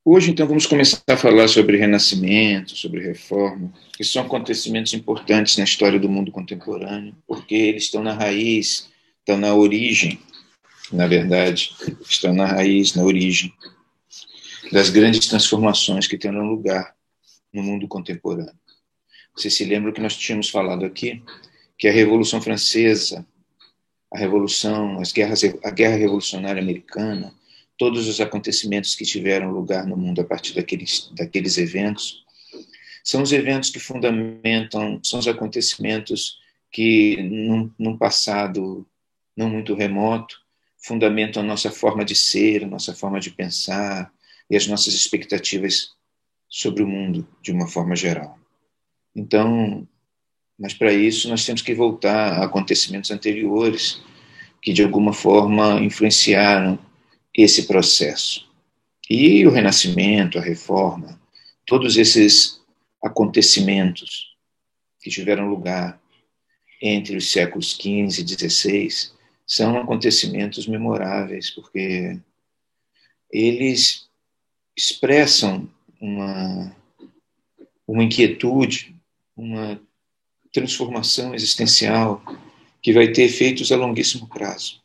Hoje, então, vamos começar a falar sobre renascimento, sobre reforma, que são acontecimentos importantes na história do mundo contemporâneo, porque eles estão na raiz, estão na origem, na verdade, estão na raiz, na origem das grandes transformações que terão lugar no mundo contemporâneo. Você se lembra que nós tínhamos falado aqui que a Revolução Francesa, a Revolução, a Guerra Revolucionária Americana, todos os acontecimentos que tiveram lugar no mundo a partir daqueles eventos, são os eventos que fundamentam, são os acontecimentos que, num passado não muito remoto, fundamentam a nossa forma de ser, a nossa forma de pensar e as nossas expectativas sobre o mundo, de uma forma geral. Então, mas para isso nós temos que voltar a acontecimentos anteriores que, de alguma forma, influenciaram esse processo. E o Renascimento, a Reforma, todos esses acontecimentos que tiveram lugar entre os séculos XV e XVI são acontecimentos memoráveis, porque eles expressam uma inquietude, uma transformação existencial que vai ter efeitos a longuíssimo prazo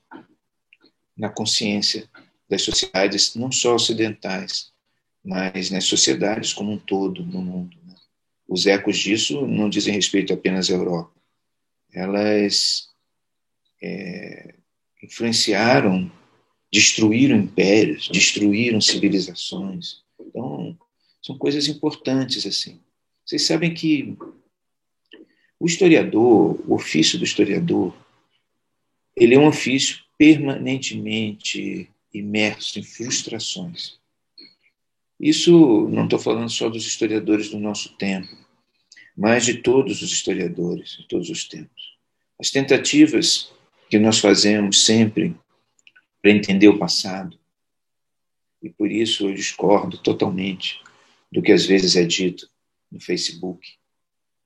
na consciência das sociedades, não só ocidentais, mas nas sociedades como um todo no mundo. Os ecos disso não dizem respeito apenas à Europa. Elas influenciaram, destruíram impérios, destruíram civilizações. Então, são coisas importantes assim. Vocês sabem que o historiador, o ofício do historiador, ele é um ofício permanentemente imerso em frustrações. Isso não estou falando só dos historiadores do nosso tempo, mas de todos os historiadores, de todos os tempos. As tentativas que nós fazemos sempre para entender o passado, e por isso eu discordo totalmente do que às vezes é dito no Facebook,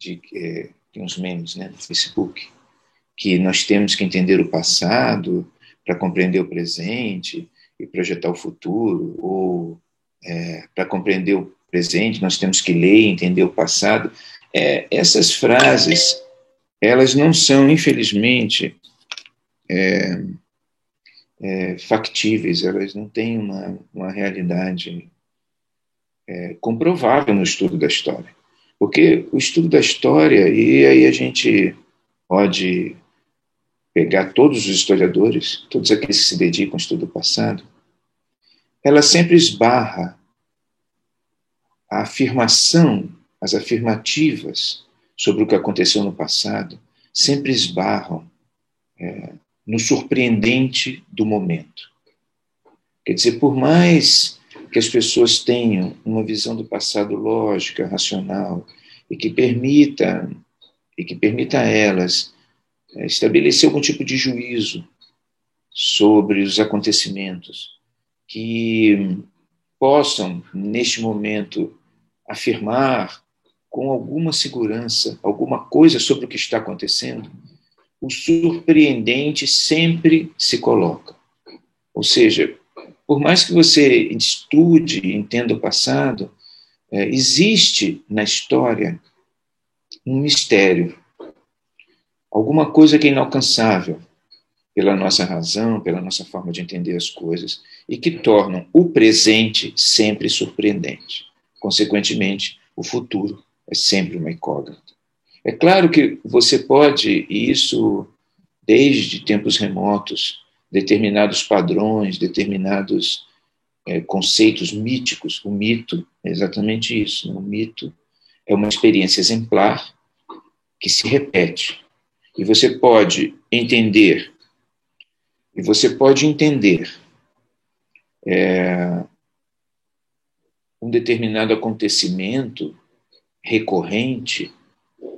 tem uns memes, né, no Facebook, que nós temos que entender o passado para compreender o presente e projetar o futuro, ou para compreender o presente nós temos que ler e entender o passado. Essas frases, elas não são, infelizmente, factíveis, elas não têm uma realidade comprovável no estudo da história. Porque o estudo da história, e aí a gente pode pegar todos os historiadores, todos aqueles que se dedicam ao estudo do passado, ela sempre esbarra a afirmação, as afirmativas sobre o que aconteceu no passado, sempre esbarram no surpreendente do momento. Quer dizer, por mais que as pessoas tenham uma visão do passado lógica, racional, e que permita a elas estabelecer algum tipo de juízo sobre os acontecimentos que possam, neste momento, afirmar com alguma segurança alguma coisa sobre o que está acontecendo, o surpreendente sempre se coloca. Ou seja, por mais que você estude e entenda o passado, existe na história um mistério, alguma coisa que é inalcançável pela nossa razão, pela nossa forma de entender as coisas, e que tornam o presente sempre surpreendente. Consequentemente, o futuro é sempre uma incógnita. É claro que você pode, e isso desde tempos remotos, determinados padrões, determinados conceitos míticos. O mito é exatamente isso. O mito é uma experiência exemplar que se repete. E você pode entender um determinado acontecimento recorrente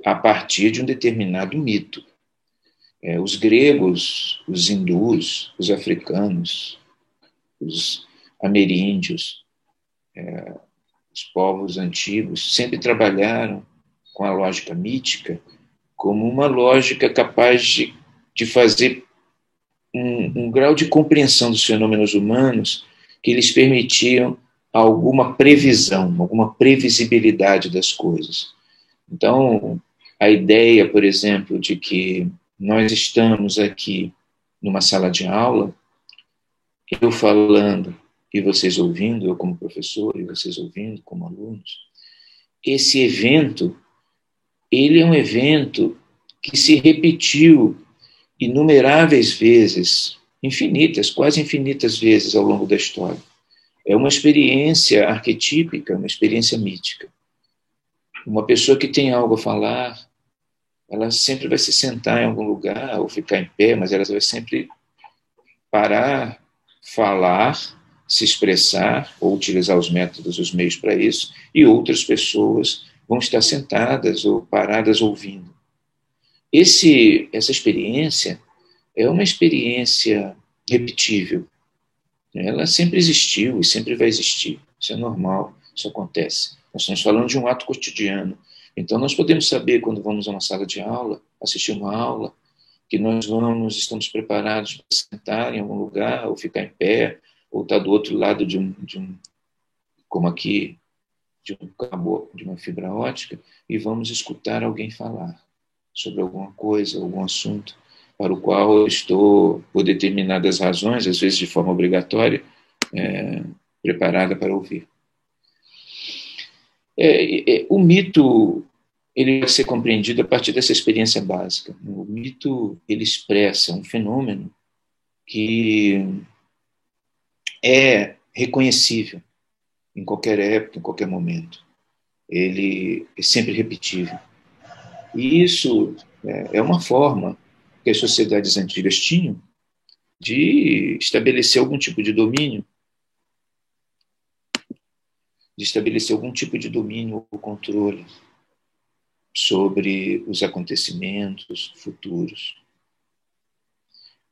a partir de um determinado mito. Os gregos, os hindus, os africanos, os ameríndios, os povos antigos, sempre trabalharam com a lógica mítica como uma lógica capaz de fazer um grau de compreensão dos fenômenos humanos que lhes permitiam alguma previsão, alguma previsibilidade das coisas. Então, a ideia, por exemplo, de que nós estamos aqui numa sala de aula, eu falando e vocês ouvindo, eu como professor e vocês ouvindo como alunos, esse evento, ele é um evento que se repetiu inumeráveis vezes, infinitas, quase infinitas vezes ao longo da história. É uma experiência arquetípica, uma experiência mítica. Uma pessoa que tem algo a falar, ela sempre vai se sentar em algum lugar ou ficar em pé, mas ela vai sempre parar, falar, se expressar ou utilizar os métodos, os meios para isso, e outras pessoas vão estar sentadas ou paradas ouvindo. Essa experiência é uma experiência repetível. Ela sempre existiu e sempre vai existir. Isso é normal, isso acontece. Nós estamos falando de um ato cotidiano. Então, nós podemos saber, quando vamos a uma sala de aula, assistir uma aula, que nós estamos preparados para sentar em algum lugar, ou ficar em pé, ou estar do outro lado como aqui, de um cabo, de uma fibra ótica, e vamos escutar alguém falar sobre alguma coisa, algum assunto, para o qual eu estou, por determinadas razões, às vezes de forma obrigatória, preparada para ouvir. O mito, ele deve ser compreendido a partir dessa experiência básica. O mito, ele expressa um fenômeno que é reconhecível em qualquer época, em qualquer momento. Ele é sempre repetível. E isso é uma forma que as sociedades antigas tinham de estabelecer algum tipo de domínio, ou controle sobre os acontecimentos futuros.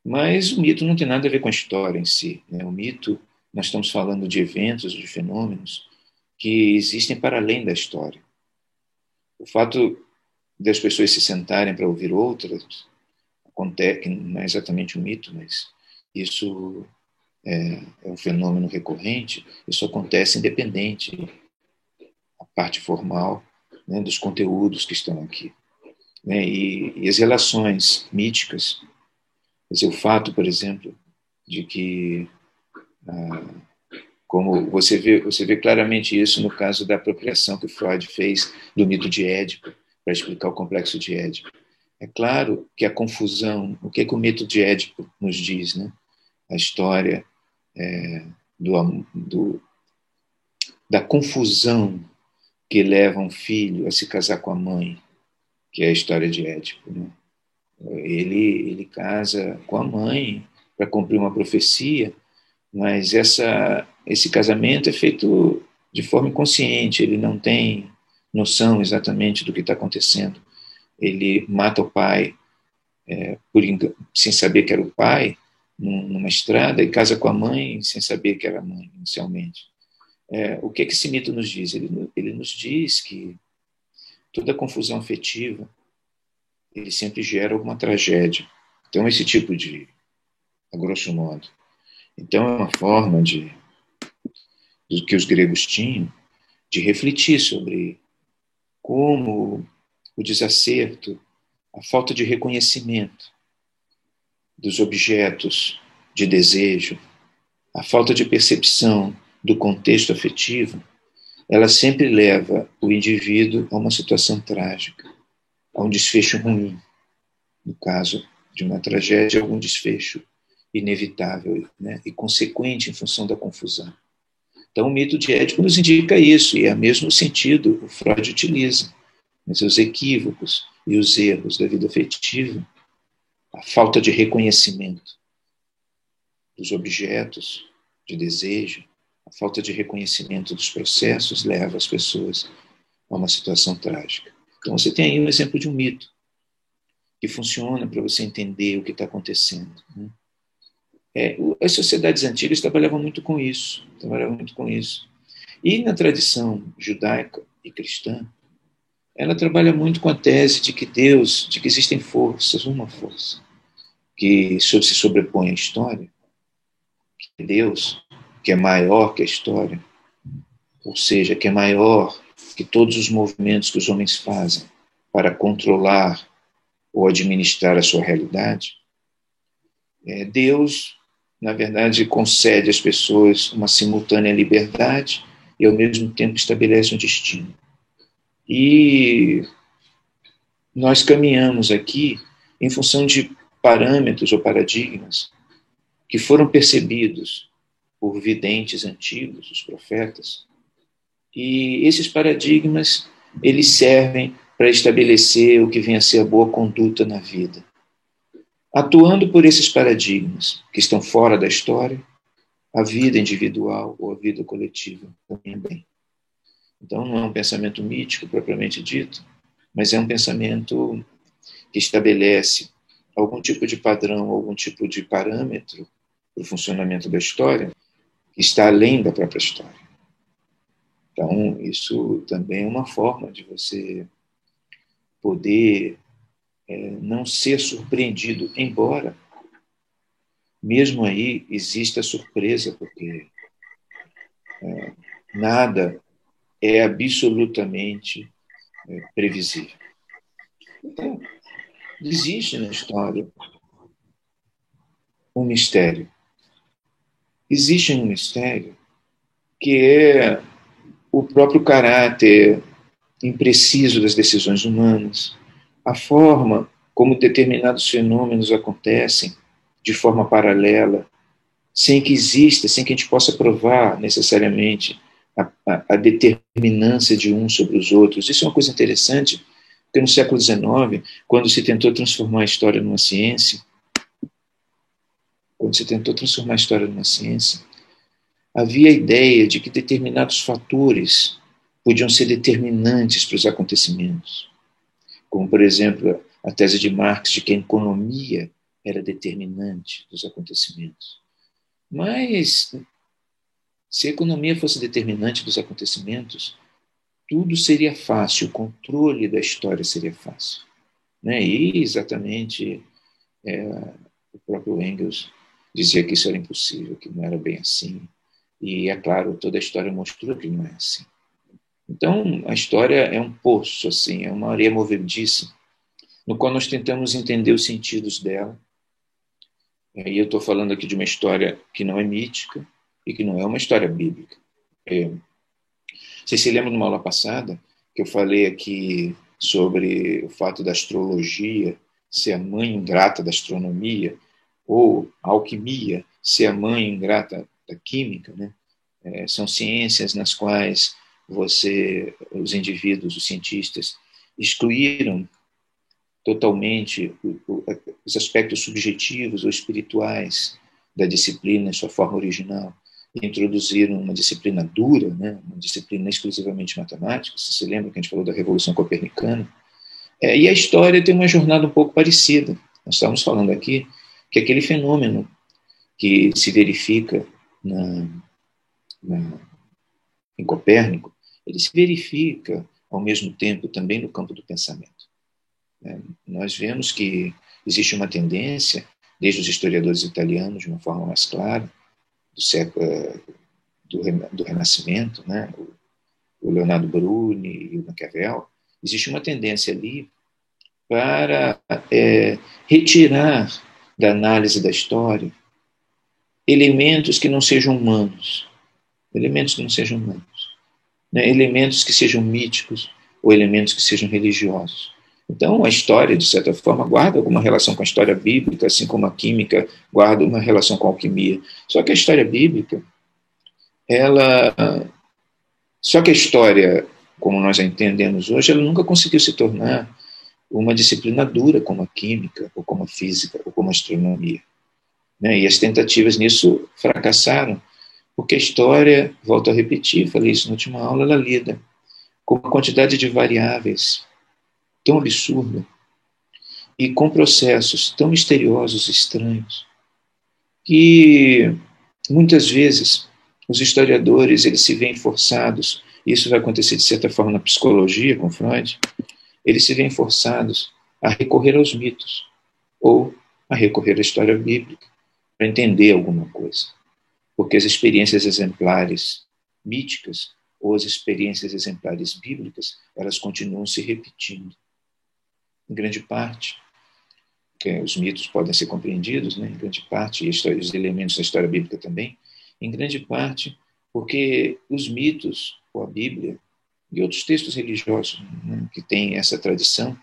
Mas o mito não tem nada a ver com a história em si. O mito, nós estamos falando de eventos, de fenômenos que existem para além da história. O fato das pessoas se sentarem para ouvir outras, acontece, não é exatamente um mito, mas isso é um fenômeno recorrente, isso acontece independente da parte formal, dos conteúdos que estão aqui. E as relações míticas, o fato, por exemplo, de que, como você vê claramente isso no caso da apropriação que Freud fez do mito de Édipo, para explicar o complexo de Édipo. É claro que a confusão, o que o mito de Édipo nos diz, a história da confusão que leva um filho a se casar com a mãe, que é a história de Édipo. Ele casa com a mãe para cumprir uma profecia, mas esse casamento é feito de forma inconsciente, ele não tem noção exatamente do que está acontecendo. Ele mata o pai sem saber que era o pai, numa estrada, e casa com a mãe sem saber que era a mãe, inicialmente. O que esse mito nos diz? Ele nos diz que toda confusão afetiva ele sempre gera alguma tragédia. Então, esse tipo a grosso modo. Então, é uma forma do que os gregos tinham de refletir sobre como o desacerto, a falta de reconhecimento dos objetos de desejo, a falta de percepção do contexto afetivo, ela sempre leva o indivíduo a uma situação trágica, a um desfecho ruim. No caso de uma tragédia, algum desfecho inevitável, e consequente em função da confusão. Então, o mito de Édipo nos indica isso, e é o mesmo sentido o Freud utiliza. Mas os equívocos e os erros da vida afetiva, a falta de reconhecimento dos objetos de desejo, a falta de reconhecimento dos processos leva as pessoas a uma situação trágica. Então, você tem aí um exemplo de um mito que funciona para você entender o que está acontecendo. As sociedades antigas trabalhavam muito com isso. E na tradição judaica e cristã, ela trabalha muito com a tese de que de que existem forças, uma força, que se sobrepõe à história, que é Deus, que é maior que a história, ou seja, que é maior que todos os movimentos que os homens fazem para controlar ou administrar a sua realidade, Deus, na verdade, concede às pessoas uma simultânea liberdade e, ao mesmo tempo, estabelece um destino. E nós caminhamos aqui em função de parâmetros ou paradigmas que foram percebidos por videntes antigos, os profetas, e esses paradigmas, eles servem para estabelecer o que vem a ser a boa conduta na vida. Atuando por esses paradigmas que estão fora da história, a vida individual ou a vida coletiva caminha bem. Então, não é um pensamento mítico, propriamente dito, mas é um pensamento que estabelece algum tipo de padrão, algum tipo de parâmetro para o funcionamento da história que está além da própria história. Então, isso também é uma forma de você poder não ser surpreendido, embora mesmo aí exista surpresa, porque nada é absolutamente previsível. Então, existe na história um mistério. Existe um mistério que é o próprio caráter impreciso das decisões humanas, a forma como determinados fenômenos acontecem de forma paralela, sem que exista, sem que a gente possa provar necessariamente a determinância de uns sobre os outros. Isso é uma coisa interessante, porque no século XIX, quando se tentou transformar a história numa ciência, havia a ideia de que determinados fatores podiam ser determinantes para os acontecimentos. Como, por exemplo, a tese de Marx de que a economia era determinante dos acontecimentos. Mas, se a economia fosse determinante dos acontecimentos, tudo seria fácil, o controle da história seria fácil. Né? E exatamente o próprio Engels dizia que isso era impossível, que não era bem assim. E, é claro, toda a história mostrou que não é assim. Então, a história é um poço, assim, é uma areia movediça, no qual nós tentamos entender os sentidos dela. E eu estou falando aqui de uma história que não é mítica e que não é uma história bíblica. Vocês se lembram de uma aula passada que eu falei aqui sobre o fato da astrologia ser a mãe ingrata da astronomia, ou a alquimia ser a mãe ingrata da química, né? São ciências nas quais os indivíduos, os cientistas, excluíram totalmente os aspectos subjetivos ou espirituais da disciplina em sua forma original e introduziram uma disciplina dura, né, uma disciplina exclusivamente matemática. Você se lembra que a gente falou da Revolução Copernicana? E a história tem uma jornada um pouco parecida. Nós estávamos falando aqui que aquele fenômeno que se verifica em Copérnico, ele se verifica ao mesmo tempo também no campo do pensamento. Nós vemos que existe uma tendência, desde os historiadores italianos, de uma forma mais clara, do século do Renascimento, né? O Leonardo Bruni e o Maquiavel, existe uma tendência ali para retirar da análise da história elementos que não sejam humanos, né? Elementos que sejam míticos ou elementos que sejam religiosos. Então, a história, de certa forma, guarda alguma relação com a história bíblica, assim como a química guarda uma relação com a alquimia. Só que a história bíblica, só que a história, como nós a entendemos hoje, ela nunca conseguiu se tornar uma disciplina dura como a química, ou como a física, ou como a astronomia. Né? E as tentativas nisso fracassaram, porque a história, volto a repetir, falei isso na última aula, ela lida com uma quantidade de variáveis tão absurda e com processos tão misteriosos e estranhos que muitas vezes os historiadores eles se veem forçados, e isso vai acontecer de certa forma na psicologia com Freud, eles se veem forçados a recorrer aos mitos ou a recorrer à história bíblica para entender alguma coisa, porque as experiências exemplares míticas ou as experiências exemplares bíblicas, elas continuam se repetindo. Em grande parte, os mitos podem ser compreendidos, né, em grande parte, e os elementos da história bíblica também, em grande parte, porque os mitos, ou a Bíblia, e outros textos religiosos, né, que têm essa tradição,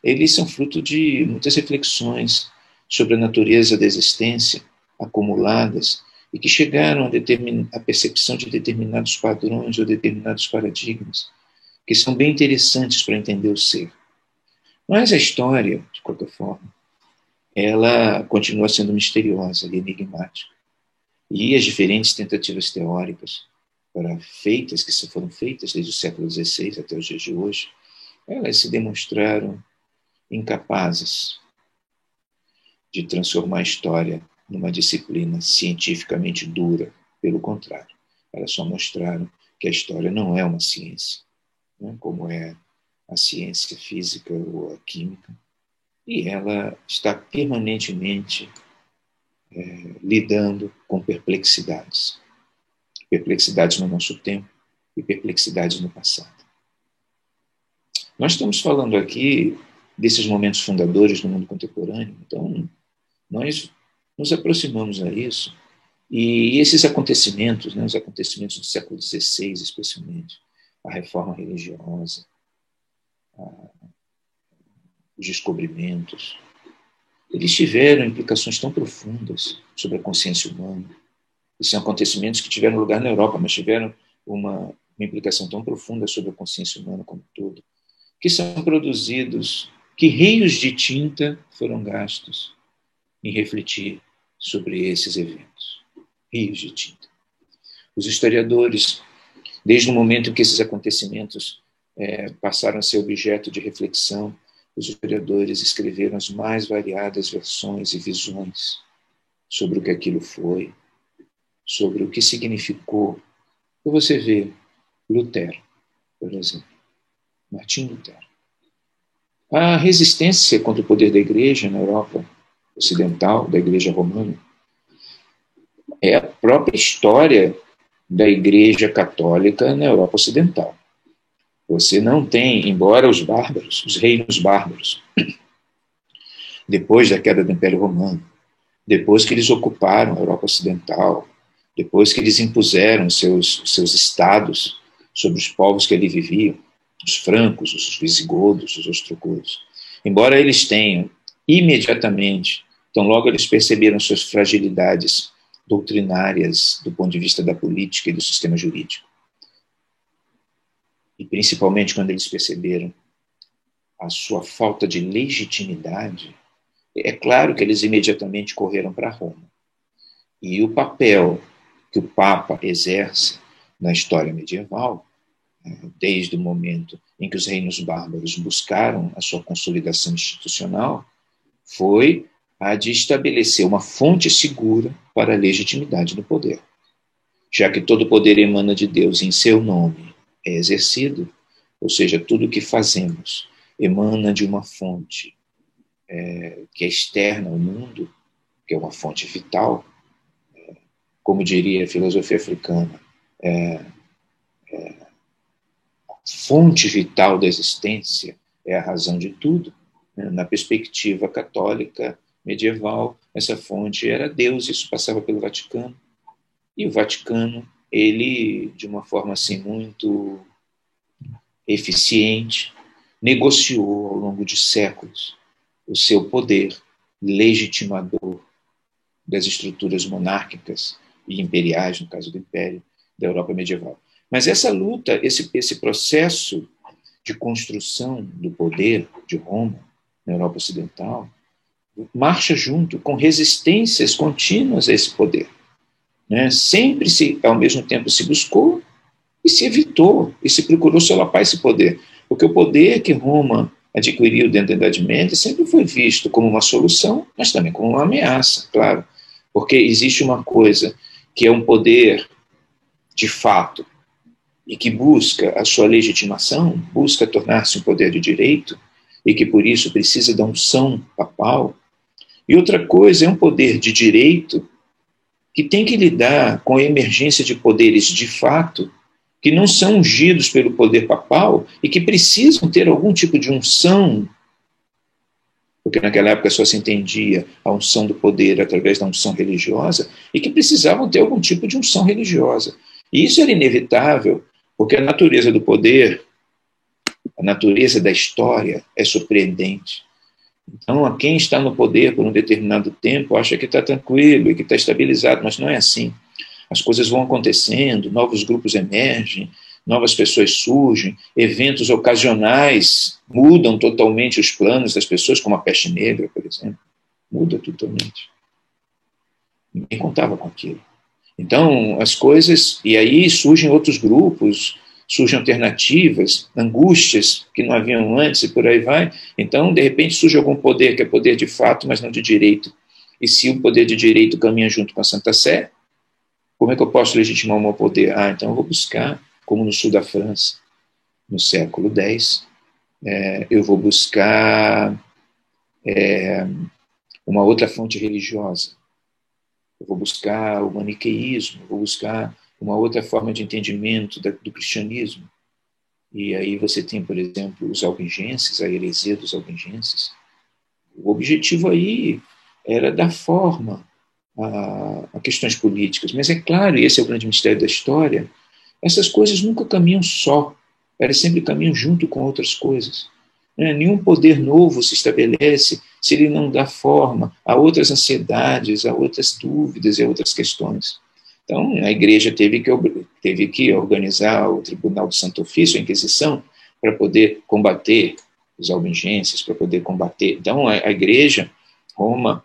eles são fruto de muitas reflexões sobre a natureza da existência, acumuladas, e que chegaram a percepção de determinados padrões ou determinados paradigmas, que são bem interessantes para entender o ser. Mas a história, de qualquer forma, ela continua sendo misteriosa e enigmática. E as diferentes tentativas teóricas que foram feitas desde o século XVI até os dias de hoje, elas se demonstraram incapazes de transformar a história numa disciplina cientificamente dura. Pelo contrário, elas só mostraram que a história não é uma ciência, né, como é a ciência física ou a química, e ela está permanentemente lidando com perplexidades. Perplexidades no nosso tempo e perplexidades no passado. Nós estamos falando aqui desses momentos fundadores do mundo contemporâneo, então nós nos aproximamos a isso, e esses acontecimentos, né, os acontecimentos do século XVI especialmente, a reforma religiosa, os descobrimentos, eles tiveram implicações tão profundas sobre a consciência humana. E são acontecimentos que tiveram lugar na Europa, mas tiveram uma implicação tão profunda sobre a consciência humana como um todo, que são produzidos, que rios de tinta foram gastos em refletir sobre esses eventos. Rios de tinta. Os historiadores, desde o momento em que esses acontecimentos passaram a ser objeto de reflexão, os historiadores escreveram as mais variadas versões e visões sobre o que aquilo foi, sobre o que significou. Você vê Lutero, por exemplo, Martim Lutero. A resistência contra o poder da Igreja na Europa ocidental, da Igreja romana, é a própria história da Igreja católica na Europa ocidental. Você não tem, embora os bárbaros, os reinos bárbaros, depois da queda do Império Romano, depois que eles ocuparam a Europa ocidental, depois que eles impuseram seus estados sobre os povos que ali viviam, os francos, os visigodos, os ostrogodos, embora eles tenham imediatamente, então logo eles perceberam suas fragilidades doutrinárias do ponto de vista da política e do sistema jurídico, e principalmente quando eles perceberam a sua falta de legitimidade, é claro que eles imediatamente correram para Roma. E o papel que o Papa exerce na história medieval, desde o momento em que os reinos bárbaros buscaram a sua consolidação institucional, foi a de estabelecer uma fonte segura para a legitimidade do poder. Já que todo poder emana de Deus e em seu nome é exercido, ou seja, tudo o que fazemos emana de uma fonte que é externa ao mundo, que é uma fonte vital, como diria a filosofia africana, a fonte vital da existência é a razão de tudo. Na perspectiva católica medieval, essa fonte era Deus, isso passava pelo Vaticano. E o Vaticano, ele, de uma forma assim muito eficiente, negociou ao longo de séculos o seu poder legitimador das estruturas monárquicas e imperiais, no caso do Império, da Europa medieval. Mas essa luta, esse processo de construção do poder de Roma na Europa Ocidental, marcha junto com resistências contínuas a esse poder. Sempre ao mesmo tempo, se buscou e se evitou, e se procurou solapar esse poder. Porque o poder que Roma adquiriu dentro da Idade Média sempre foi visto como uma solução, mas também como uma ameaça, claro. Porque existe uma coisa que é um poder de fato e que busca a sua legitimação, busca tornar-se um poder de direito e que por isso precisa da unção papal. E outra coisa é um poder de direito que tem que lidar com a emergência de poderes de fato que não são ungidos pelo poder papal e que precisam ter algum tipo de unção, porque naquela época só se entendia a unção do poder através da unção religiosa, e que precisavam ter algum tipo de unção religiosa. E isso era inevitável, porque a natureza do poder, a natureza da história é surpreendente. Então, a quem está no poder por um determinado tempo acha que está tranquilo e que está estabilizado, mas não é assim. As coisas vão acontecendo, novos grupos emergem, novas pessoas surgem, eventos ocasionais mudam totalmente os planos das pessoas, como a peste negra, por exemplo. Muda totalmente. Ninguém contava com aquilo. Então, as coisas... E aí surgem outros grupos, surgem alternativas, angústias que não haviam antes e por aí vai. Então, de repente, surge algum poder que é poder de fato, mas não de direito. E se o poder de direito caminha junto com a Santa Sé, como é que eu posso legitimar o meu poder? Então eu vou buscar, como no sul da França, no século X, eu vou buscar uma outra fonte religiosa. Eu vou buscar o maniqueísmo, vou buscar uma outra forma de entendimento do cristianismo. E aí você tem, por exemplo, os albigenses, a heresia dos albigenses. O objetivo aí era dar forma a questões políticas. Mas é claro, e esse é o grande mistério da história, essas coisas nunca caminham só, elas sempre caminham junto com outras coisas. Nenhum poder novo se estabelece se ele não dá forma a outras ansiedades, a outras dúvidas e a outras questões. Então, a igreja teve que organizar o Tribunal do Santo Ofício, a Inquisição, para poder combater os albigenses, para poder combater. Então, a igreja, Roma,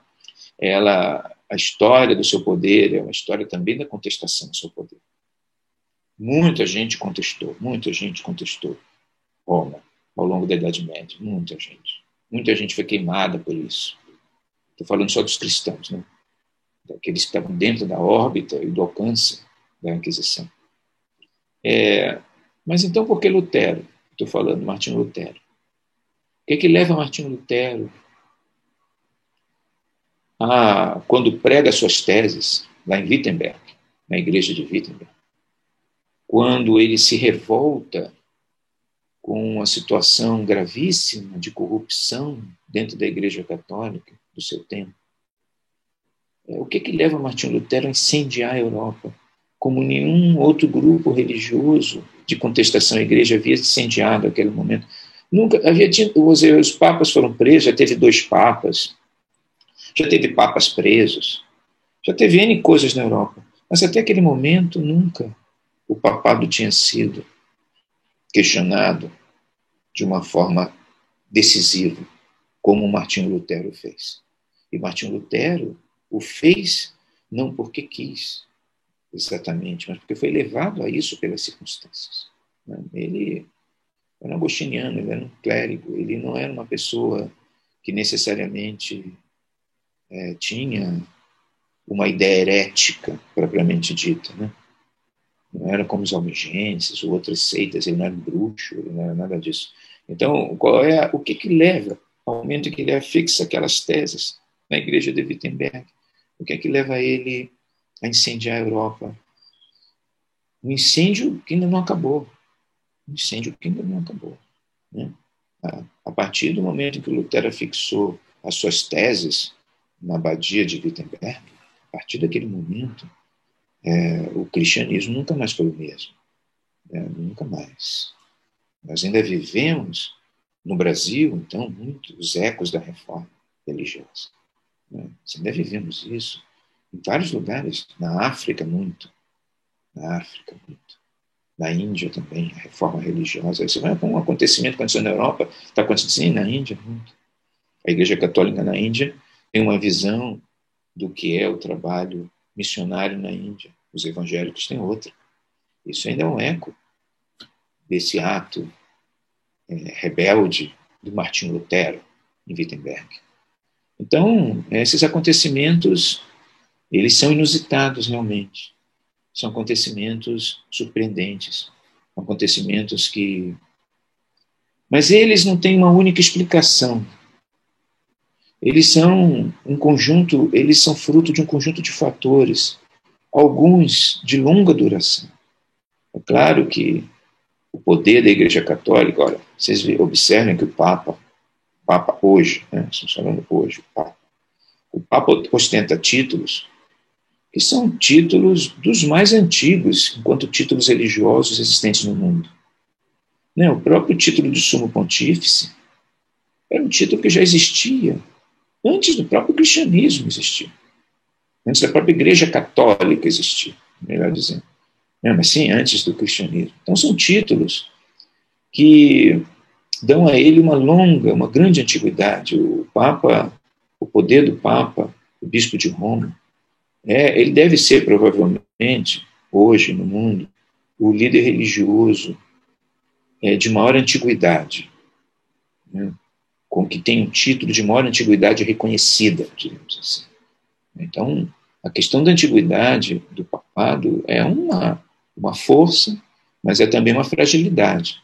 a história do seu poder é uma história também da contestação do seu poder. Muita gente contestou Roma ao longo da Idade Média, muita gente. Muita gente foi queimada por isso. Estou falando só dos cristãos, né? Daqueles que estavam dentro da órbita e do alcance da Inquisição. Mas então por que Lutero? Estou falando de Martinho Lutero. O que leva Martinho Lutero quando prega suas teses, lá em Wittenberg, na igreja de Wittenberg, quando ele se revolta com a situação gravíssima de corrupção dentro da Igreja Católica do seu tempo, o que leva Martinho Lutero a incendiar a Europa? Como nenhum outro grupo religioso de contestação à Igreja havia incendiado naquele momento. Nunca havia tido, os papas foram presos, já teve 2 papas, já teve papas presos, já teve N coisas na Europa, mas até aquele momento nunca o papado tinha sido questionado de uma forma decisiva, como Martinho Lutero fez. E Martinho Lutero o fez não porque quis, exatamente, mas porque foi levado a isso pelas circunstâncias. Ele era um agostiniano, ele era um clérigo, ele não era uma pessoa que necessariamente tinha uma ideia herética, propriamente dita, né? Não era como os albigenses ou outras seitas, ele não era um bruxo, ele não era nada disso. Então, o que leva ao momento em que ele fixa aquelas teses na igreja de Wittenberg? O que leva ele a incendiar a Europa? Um incêndio que ainda não acabou. Né? A partir do momento em que Lutero fixou as suas teses na abadia de Wittenberg, a partir daquele momento, o cristianismo nunca mais foi o mesmo. Nunca mais. Nós ainda vivemos, no Brasil, então, muitos ecos da reforma religiosa. Nós ainda vivemos isso. Em vários lugares, na África, muito. Na Índia também, a reforma religiosa. Isso vai com um acontecimento que aconteceu na Europa, está acontecendo na Índia muito. A Igreja Católica na Índia tem uma visão do que é o trabalho missionário na Índia. Os evangélicos têm outra. Isso ainda é um eco desse ato rebelde do Martinho Lutero em Wittenberg. Então, esses acontecimentos, eles são inusitados realmente. São acontecimentos surpreendentes, acontecimentos que... Mas eles não têm uma única explicação. Eles são eles são fruto de um conjunto de fatores, alguns de longa duração. É claro que o poder da Igreja Católica, olha, vocês observem que o Papa hoje, né, estamos falando hoje, o Papa ostenta títulos que são títulos dos mais antigos, enquanto títulos religiosos existentes no mundo. Né, o próprio título de Sumo Pontífice era um título que já existia antes do próprio cristianismo existir, antes da própria Igreja Católica existir, melhor dizendo. Não, mas sim, antes do cristianismo. Então são títulos que dão a ele uma grande antiguidade. O poder do Papa, o Bispo de Roma, ele deve ser provavelmente, hoje no mundo, o líder religioso de maior antiguidade, né, com que tem um título de maior antiguidade reconhecida, digamos assim. Então, a questão da antiguidade do papado é uma força, mas é também uma fragilidade.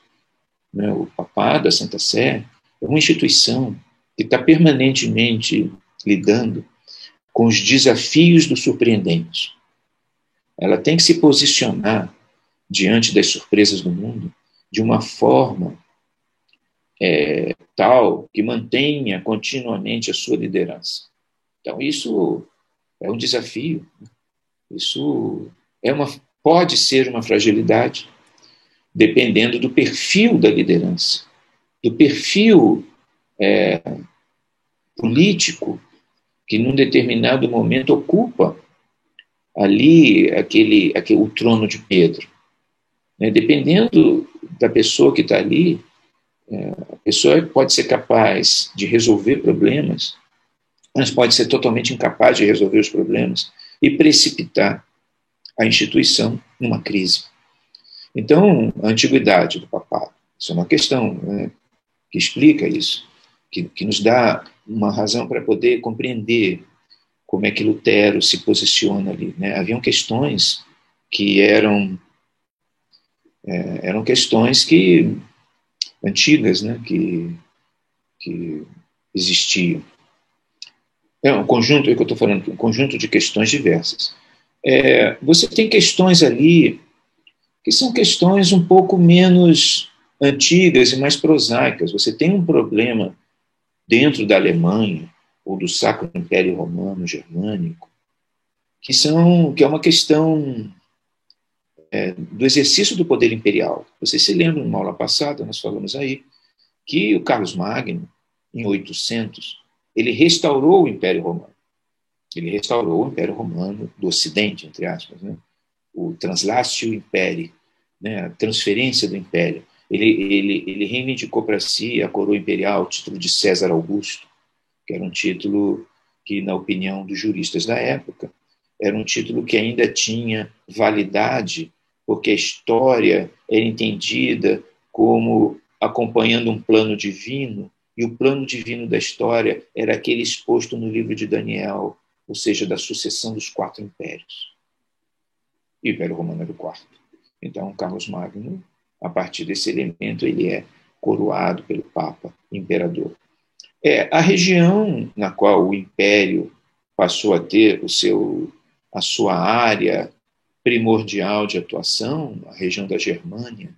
Né? O papado, a Santa Sé, é uma instituição que está permanentemente lidando com os desafios do surpreendente. Ela tem que se posicionar diante das surpresas do mundo de uma forma tal que mantenha continuamente a sua liderança. Então, isso é um desafio. Isso pode ser uma fragilidade, dependendo do perfil da liderança, do perfil político que, num determinado momento, ocupa ali o trono de Pedro. Né? Dependendo da pessoa que está ali, a pessoa pode ser capaz de resolver problemas, mas pode ser totalmente incapaz de resolver os problemas e precipitar a instituição numa crise. Então, a antiguidade do papado, isso é uma questão, né, que explica isso, que nos dá uma razão para poder compreender como é que Lutero se posiciona ali. Né? Haviam questões que eram questões antigas, né, que existiam. É um conjunto, é o que eu estou falando, um conjunto de questões diversas. Você tem questões ali que são questões um pouco menos antigas e mais prosaicas. Você tem um problema dentro da Alemanha ou do Sacro Império Romano Germânico, que é uma questão do exercício do poder imperial. Vocês se lembram, numa aula passada, nós falamos aí, que o Carlos Magno, em 800, ele restaurou o Império Romano. Ele restaurou o Império Romano do Ocidente, entre aspas, né? O Translatio Imperii, né? A transferência do Império. Ele reivindicou para si a coroa imperial, o título de César Augusto, que era um título que, na opinião dos juristas da época, era um título que ainda tinha validade, porque a história era entendida como acompanhando um plano divino, e o plano divino da história era aquele exposto no livro de Daniel, ou seja, da sucessão dos 4 impérios. E o Império Romano era o 4º. Então, Carlos Magno, a partir desse elemento, ele é coroado pelo Papa, imperador. A região na qual o Império passou a ter a sua área primordial de atuação, a região da Germânia,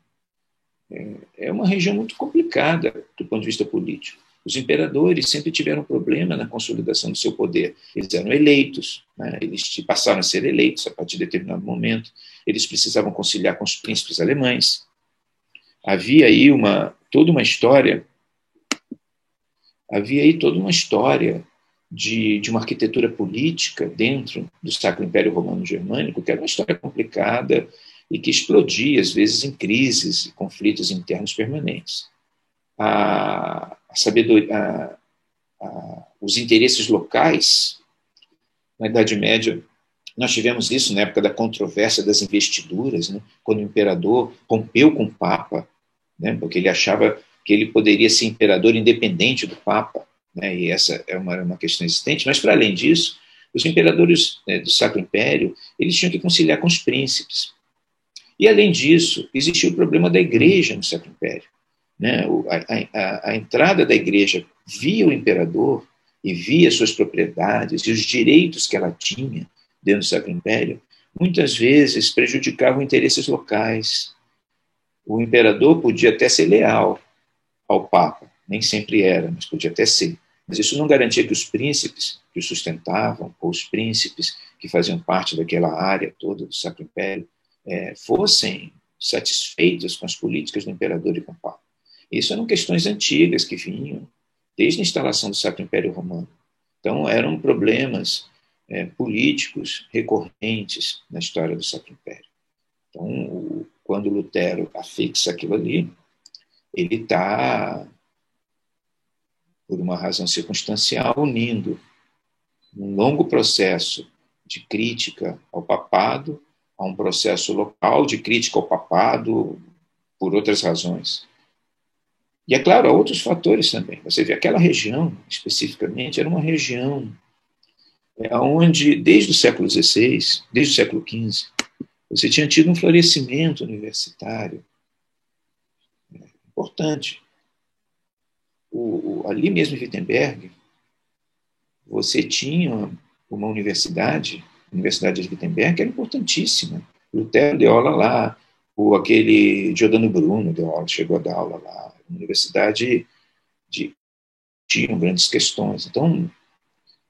é uma região muito complicada do ponto de vista político. Os imperadores sempre tiveram problema na consolidação do seu poder. Eles eram eleitos, né? Eles passaram a ser eleitos a partir de determinado momento. Eles precisavam conciliar com os príncipes alemães. Havia aí toda uma história de uma arquitetura política dentro do Sacro Império Romano Germânico, que era uma história complicada e que explodia, às vezes, em crises e conflitos internos permanentes. Os interesses locais, na Idade Média, nós tivemos isso na época da controvérsia das investiduras, né, quando o imperador rompeu com o Papa, né, porque ele achava que ele poderia ser imperador independente do Papa, né, e essa é uma questão existente, mas, para além disso, os imperadores, né, do Sacro Império, eles tinham que conciliar com os príncipes. E, além disso, existia o problema da igreja no Sacro Império. Né? A entrada da igreja via o imperador e via suas propriedades e os direitos que ela tinha dentro do Sacro Império muitas vezes prejudicavam interesses locais. O imperador podia até ser leal ao Papa, nem sempre era, mas podia até ser. Mas isso não garantia que os príncipes que o sustentavam, ou os príncipes que faziam parte daquela área toda do Sacro Império, fossem satisfeitos com as políticas do imperador e com o Papa. Isso eram questões antigas que vinham desde a instalação do Sacro Império Romano. Então, eram problemas políticos recorrentes na história do Sacro Império. Então, quando Lutero afixa aquilo ali, ele está, por uma razão circunstancial, unindo um longo processo de crítica ao papado a um processo local de crítica ao papado por outras razões. E, é claro, há outros fatores também. Você vê, aquela região, especificamente, era uma região onde, desde o século XVI, desde o século XV, você tinha tido um florescimento universitário importante. Ali mesmo em Wittenberg, você tinha uma universidade, a Universidade de Wittenberg, que era importantíssima. Lutero deu aula lá, aquele Giordano Bruno chegou a dar aula lá. Uma universidade tinha grandes questões. Então,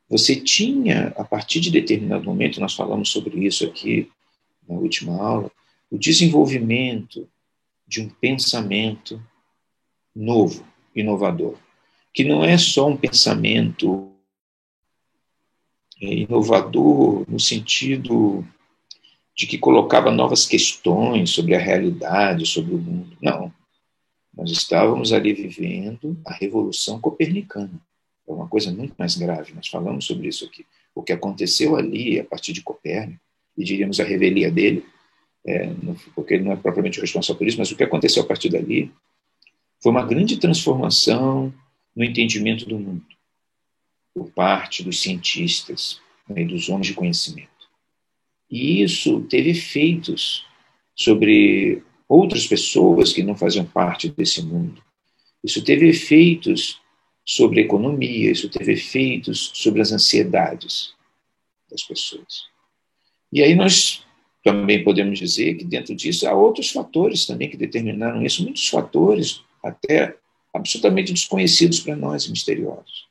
você tinha, a partir de determinado momento, nós falamos sobre isso aqui na última aula, o desenvolvimento de um pensamento novo, inovador, que não é só um pensamento inovador no sentido de que colocava novas questões sobre a realidade, sobre o mundo. Não. Nós estávamos ali vivendo a Revolução Copernicana. É uma coisa muito mais grave, nós falamos sobre isso aqui. O que aconteceu ali, a partir de Copérnico, e diríamos a revelia dele, porque ele não é propriamente responsável por isso, mas o que aconteceu a partir dali foi uma grande transformação no entendimento do mundo, por parte dos cientistas, e dos homens de conhecimento. E isso teve efeitos sobre outras pessoas que não faziam parte desse mundo. Isso teve efeitos sobre a economia, isso teve efeitos sobre as ansiedades das pessoas. E aí nós também podemos dizer que dentro disso há outros fatores também que determinaram isso, muitos fatores até absolutamente desconhecidos para nós, misteriosos.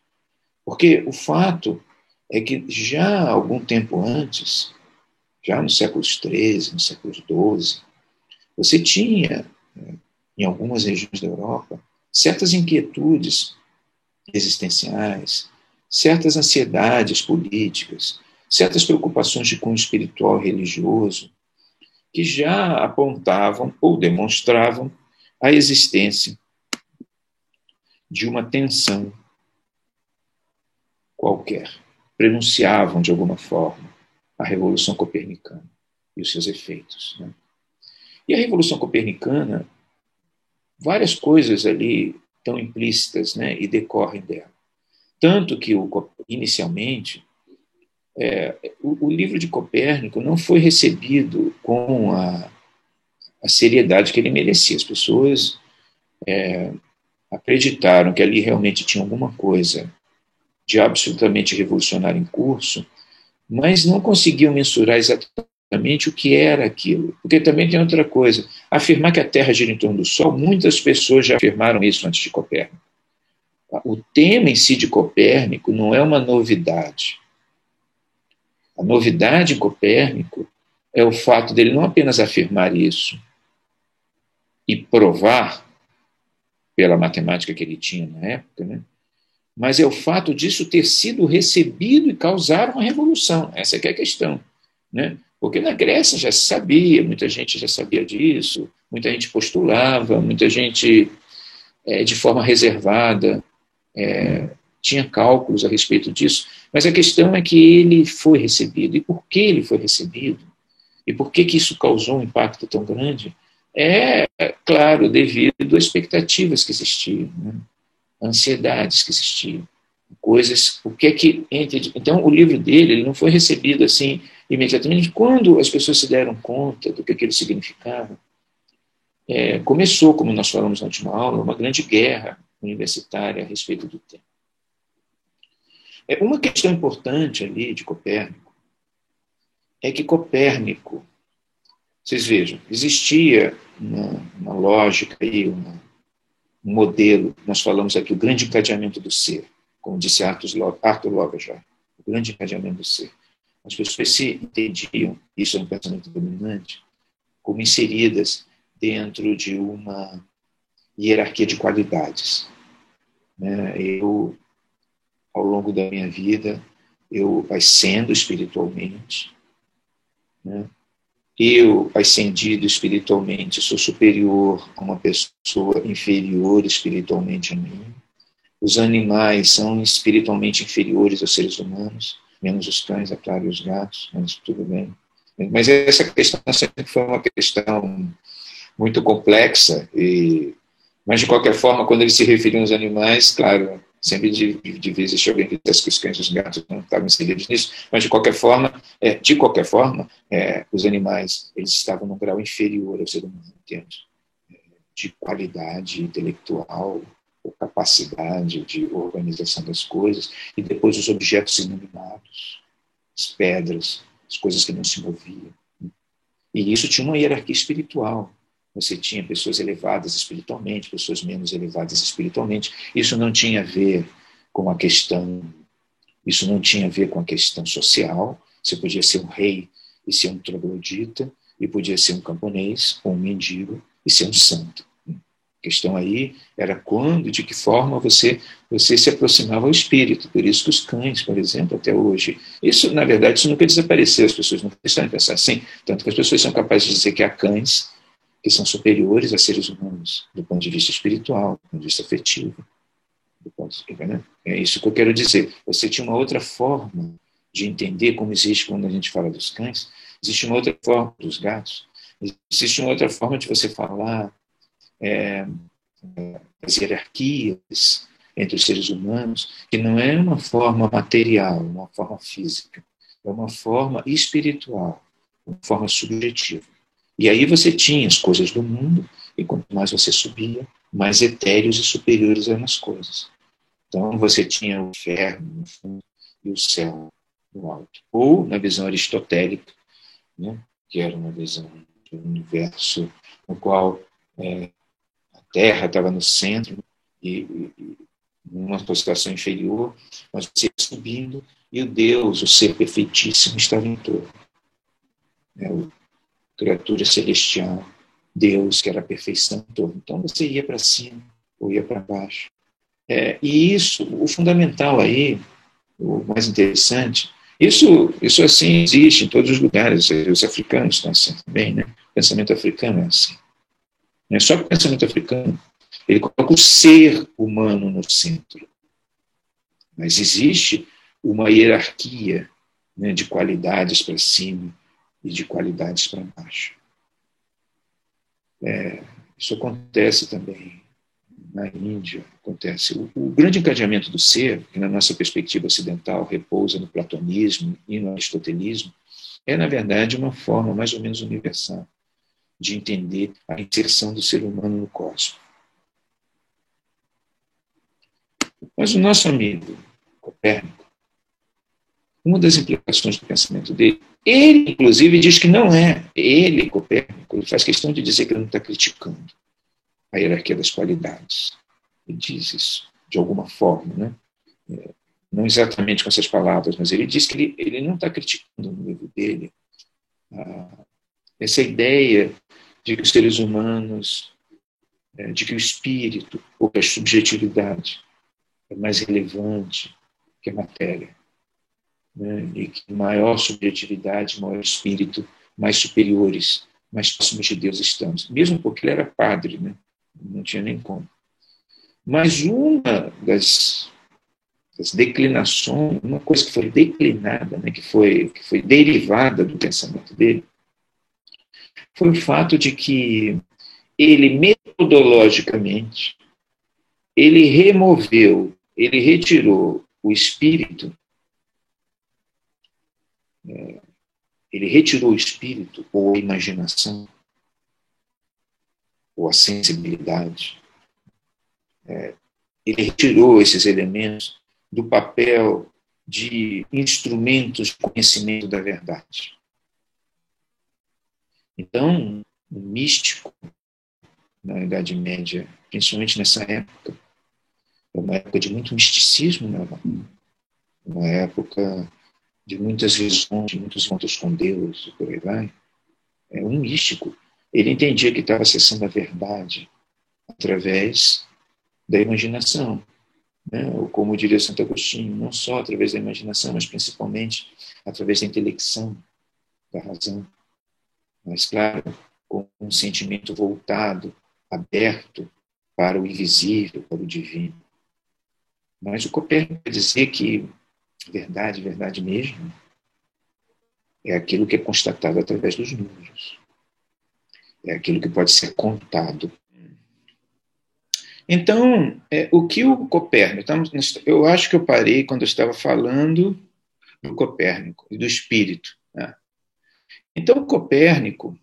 Porque o fato é que já há algum tempo antes, já nos séculos XIII, nos séculos XII, você tinha, em algumas regiões da Europa, certas inquietudes existenciais, certas ansiedades políticas, certas preocupações de cunho espiritual e religioso, que já apontavam ou demonstravam a existência de uma tensão qualquer, prenunciavam de alguma forma a Revolução Copernicana e os seus efeitos. Né? E a Revolução Copernicana, várias coisas ali estão implícitas, né, e decorrem dela. Tanto que, inicialmente, o livro de Copérnico não foi recebido com a seriedade que ele merecia. As pessoas acreditaram que ali realmente tinha alguma coisa de absolutamente revolucionário em curso, mas não conseguiam mensurar exatamente o que era aquilo. Porque também tem outra coisa. Afirmar que a Terra gira em torno do Sol, muitas pessoas já afirmaram isso antes de Copérnico. O tema em si de Copérnico não é uma novidade. A novidade em Copérnico é o fato dele não apenas afirmar isso e provar, pela matemática que ele tinha na época, né? Mas é o fato disso ter sido recebido e causar uma revolução. Essa que é a questão. Né? Porque na Grécia já se sabia, muita gente já sabia disso, muita gente postulava, muita gente, de forma reservada, tinha cálculos a respeito disso, mas a questão é que ele foi recebido. E por que ele foi recebido? E por que isso causou um impacto tão grande? Claro, devido às expectativas que existiam, né? Ansiedades que existiam, coisas, então o livro dele ele não foi recebido assim imediatamente. Quando as pessoas se deram conta do que aquilo significava, começou, como nós falamos na última aula, uma grande guerra universitária a respeito do tema. Uma questão importante ali de Copérnico é que Copérnico, vocês vejam, existia uma lógica aí, um modelo, nós falamos aqui, o grande encadeamento do ser, como disse Arthur Lovejoy, o grande encadeamento do ser. As pessoas se entendiam, isso é um pensamento dominante, como inseridas dentro de uma hierarquia de qualidades. Eu, ao longo da minha vida, eu ascendo espiritualmente, eu, ascendido espiritualmente, sou superior a uma pessoa inferior espiritualmente a mim. Os animais são espiritualmente inferiores aos seres humanos, menos os cães, é claro, e os gatos, mas tudo bem. Mas essa questão sempre foi uma questão muito complexa, mas de qualquer forma, quando eles se referiam aos animais, claro, sempre de vez existia alguém que dissesse que os cães e os gatos não estavam inseridos nisso, mas de qualquer forma, os animais eles estavam num grau inferior ao ser humano em termos de qualidade intelectual, ou capacidade de organização das coisas, e depois os objetos inanimados, as pedras, as coisas que não se moviam. E isso tinha uma hierarquia espiritual. Você tinha pessoas elevadas espiritualmente, pessoas menos elevadas espiritualmente. Isso não tinha a ver com a questão, isso não tinha a ver com a questão social. Você podia ser um rei e ser um troglodita, e podia ser um camponês ou um mendigo e ser um santo. A questão aí era quando, de que forma você se aproximava ao espírito. Por isso que os cães, por exemplo, até hoje, isso, na verdade, isso nunca desapareceu, as pessoas nunca estão a pensar assim, tanto que as pessoas são capazes de dizer que há cães que são superiores a seres humanos, do ponto de vista espiritual, do ponto de vista afetivo. É isso que eu quero dizer. Você tinha uma outra forma de entender como existe quando a gente fala dos cães, existe uma outra forma dos gatos, existe uma outra forma de você falar das hierarquias entre os seres humanos, que não é uma forma material, uma forma física, é uma forma espiritual, uma forma subjetiva. E aí você tinha as coisas do mundo, e quanto mais você subia, mais etéreos e superiores eram as coisas. Então você tinha o inferno no fundo e o céu no alto. Ou, na visão aristotélica, que era uma visão do universo no qual a Terra estava no centro e numa situação inferior, mas você ia subindo e o Deus, o ser perfeitíssimo, estava em torno. Criatura celestial, Deus, que era a perfeição em torno. Então você ia para cima ou ia para baixo. E isso, o fundamental aí, o mais interessante, isso assim existe em todos os lugares, os africanos estão assim também, né? O pensamento africano é assim. Não é só que o pensamento africano, ele coloca o ser humano no centro. Mas existe uma hierarquia, né, de qualidades para cima e de qualidades para baixo. Isso acontece também na Índia, acontece. O grande encadeamento do ser, que na nossa perspectiva ocidental repousa no platonismo e no aristotelismo, é, na verdade, uma forma mais ou menos universal de entender a inserção do ser humano no cosmos. Mas o nosso amigo Copérnico, uma das implicações do pensamento dele, ele, inclusive, diz que não é. Ele, Copérnico, ele faz questão de dizer que ele não está criticando a hierarquia das qualidades. Ele diz isso, de alguma forma, né? Não exatamente com essas palavras, mas ele diz que ele não está criticando no livro dele essa ideia de que os seres humanos, de que o espírito ou que a subjetividade é mais relevante que a matéria, né? E que maior subjetividade, maior espírito, mais superiores, mais próximos de Deus estamos. Mesmo porque ele era padre, né? Não tinha nem como. Mas uma das declinações, uma coisa que foi declinada, né, que foi derivada do pensamento dele, foi o fato de que ele, metodologicamente, ele retirou o espírito, ou a imaginação, ou a sensibilidade. Ele retirou esses elementos do papel de instrumentos de conhecimento da verdade. Então, o místico, na Idade Média, principalmente nessa época, é uma época de muito misticismo, né? Uma época de muitas visões, de muitos encontros com Deus, e por aí vai. É um místico. Ele entendia que estava acessando a verdade através da imaginação, né? Ou como diria Santo Agostinho, não só através da imaginação, mas principalmente através da intelecção, da razão. Mas, claro, com um sentimento voltado, aberto para o invisível, para o divino. Mas o Copérnico quer dizer que verdade, verdade mesmo, é aquilo que é constatado através dos números. É aquilo que pode ser contado. Então, o que o Copérnico... Eu acho que eu parei quando eu estava falando do Copérnico e do espírito. Né? Então, o Copérnico,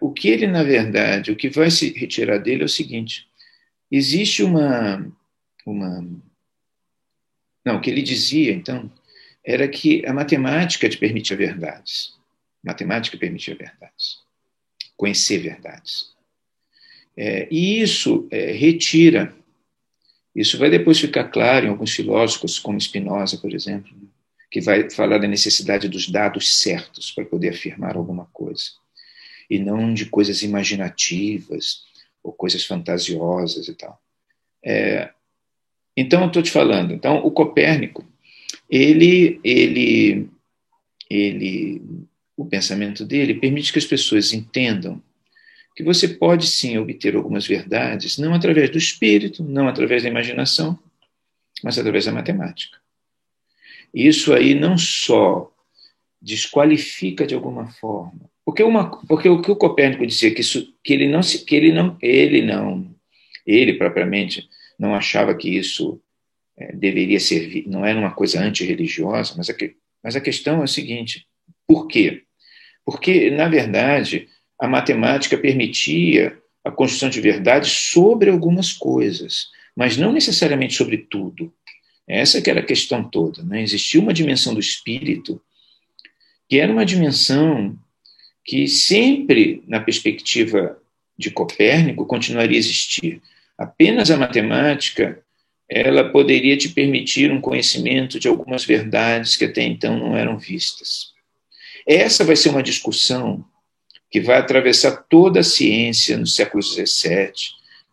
o que ele, na verdade, o que vai se retirar dele é o seguinte: existe não, o que ele dizia, então, era que a matemática te permitia verdades. Matemática permitia verdades. Conhecer verdades. E isso retira. Isso vai depois ficar claro em alguns filósofos, como Spinoza, por exemplo, que vai falar da necessidade dos dados certos para poder afirmar alguma coisa, e não de coisas imaginativas ou coisas fantasiosas e tal. Então, eu estou te falando. Então, o Copérnico, ele, o pensamento dele permite que as pessoas entendam que você pode sim obter algumas verdades, não através do espírito, não através da imaginação, mas através da matemática. Isso aí não só desqualifica de alguma forma, porque o que o Copérnico dizia que ele propriamente não achava que isso deveria servir, não era uma coisa antirreligiosa, mas a questão é a seguinte: por quê? Porque, na verdade, a matemática permitia a construção de verdades sobre algumas coisas, mas não necessariamente sobre tudo. Essa que era a questão toda. Né? Existia uma dimensão do espírito que era uma dimensão que sempre, na perspectiva de Copérnico, continuaria a existir. Apenas a matemática ela poderia te permitir um conhecimento de algumas verdades que até então não eram vistas. Essa vai ser uma discussão que vai atravessar toda a ciência no século XVII,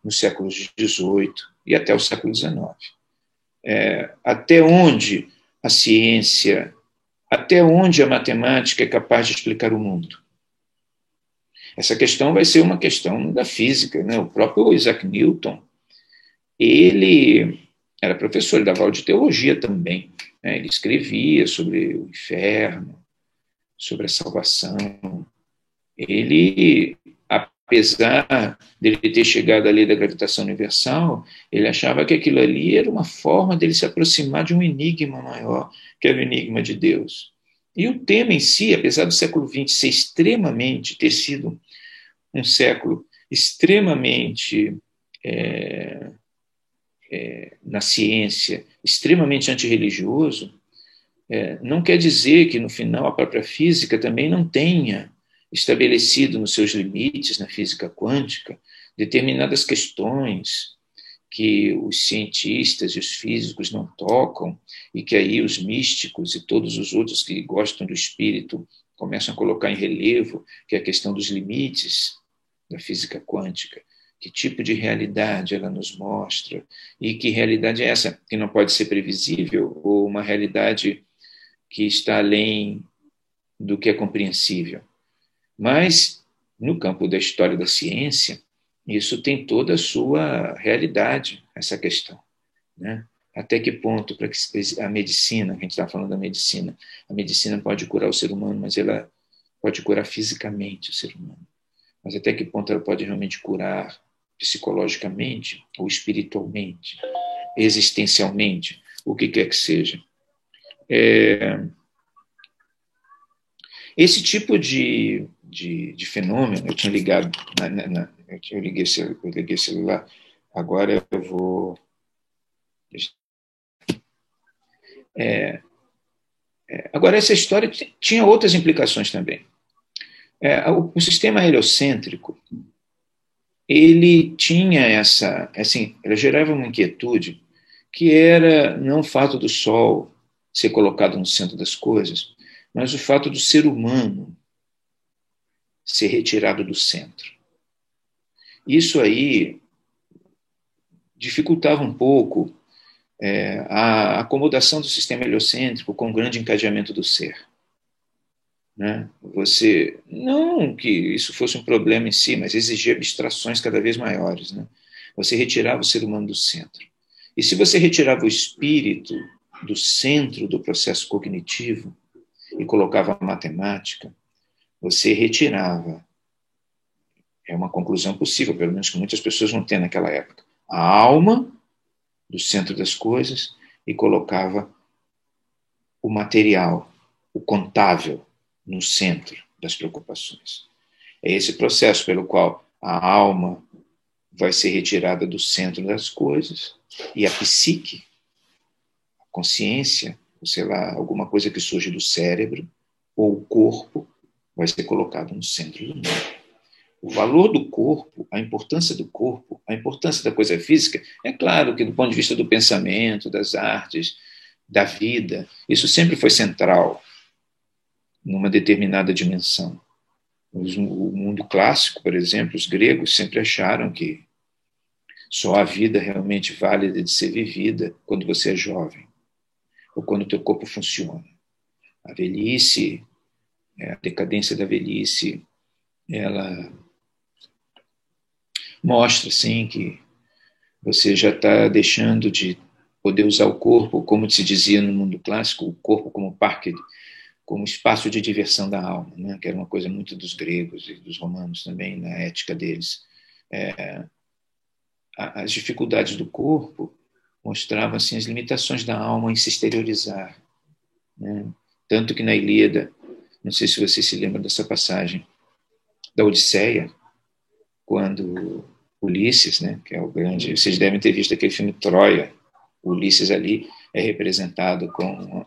no século XVIII e até o século XIX. Até onde a ciência, até onde a matemática é capaz de explicar o mundo? Essa questão vai ser uma questão da física. Né? O próprio Isaac Newton, ele era professor, ele dava aula de teologia também. Né? Ele escrevia sobre o inferno, sobre a salvação. Ele, apesar dele ter chegado à lei da gravitação universal, ele achava que aquilo ali era uma forma dele se aproximar de um enigma maior, que era o enigma de Deus. E o tema em si, apesar do século XX ter sido um século extremamente na ciência, extremamente antirreligioso, não quer dizer que no final a própria física também não tenha estabelecido nos seus limites na física quântica determinadas questões que os cientistas e os físicos não tocam e que aí os místicos e todos os outros que gostam do espírito começam a colocar em relevo, que é a questão dos limites da física quântica. Que tipo de realidade ela nos mostra e que realidade é essa que não pode ser previsível ou uma realidade que está além do que é compreensível. Mas, no campo da história da ciência, isso tem toda a sua realidade, essa questão. Né? Até que ponto para que a medicina, a gente está falando da medicina, a medicina pode curar o ser humano, mas ela pode curar fisicamente o ser humano. Mas até que ponto ela pode realmente curar psicologicamente ou espiritualmente, existencialmente, o que quer que seja. Esse tipo de fenômeno, eu tinha ligado, eu liguei o celular, agora eu vou. Agora, essa história tinha outras implicações também. O sistema heliocêntrico, ele tinha assim, ele gerava uma inquietude que era não o fato do Sol ser colocado no centro das coisas, mas o fato do ser humano ser retirado do centro. Isso aí dificultava um pouco a acomodação do sistema heliocêntrico com o grande encadeamento do ser. Né? Você, não que isso fosse um problema em si, mas exigia abstrações cada vez maiores. Né? Você retirava o ser humano do centro. E se você retirava o espírito do centro do processo cognitivo e colocava a matemática, você retirava, é uma conclusão possível, pelo menos que muitas pessoas vão ter naquela época, a alma do centro das coisas e colocava o material, o contável, no centro das preocupações. É esse processo pelo qual a alma vai ser retirada do centro das coisas e a psique, a consciência, sei lá, alguma coisa que surge do cérebro ou o corpo vai ser colocado no centro do mundo. O valor do corpo, a importância do corpo, a importância da coisa física, é claro que do ponto de vista do pensamento, das artes, da vida, isso sempre foi central numa determinada dimensão. O mundo clássico, por exemplo, os gregos sempre acharam que só a vida realmente válida de ser vivida quando você é jovem, ou quando o teu corpo funciona. A velhice, a decadência da velhice, ela mostra, sim, que você já está deixando de poder usar o corpo, como se dizia no mundo clássico, o corpo como parque, como espaço de diversão da alma, né? Que era uma coisa muito dos gregos e dos romanos também, na ética deles. As dificuldades do corpo mostravam assim, as limitações da alma em se exteriorizar. Né? Tanto que na Ilíada, não sei se você se lembra dessa passagem, da Odisseia, quando Ulisses, né, que é o grande... Vocês devem ter visto aquele filme Troia. O Ulisses ali é representado com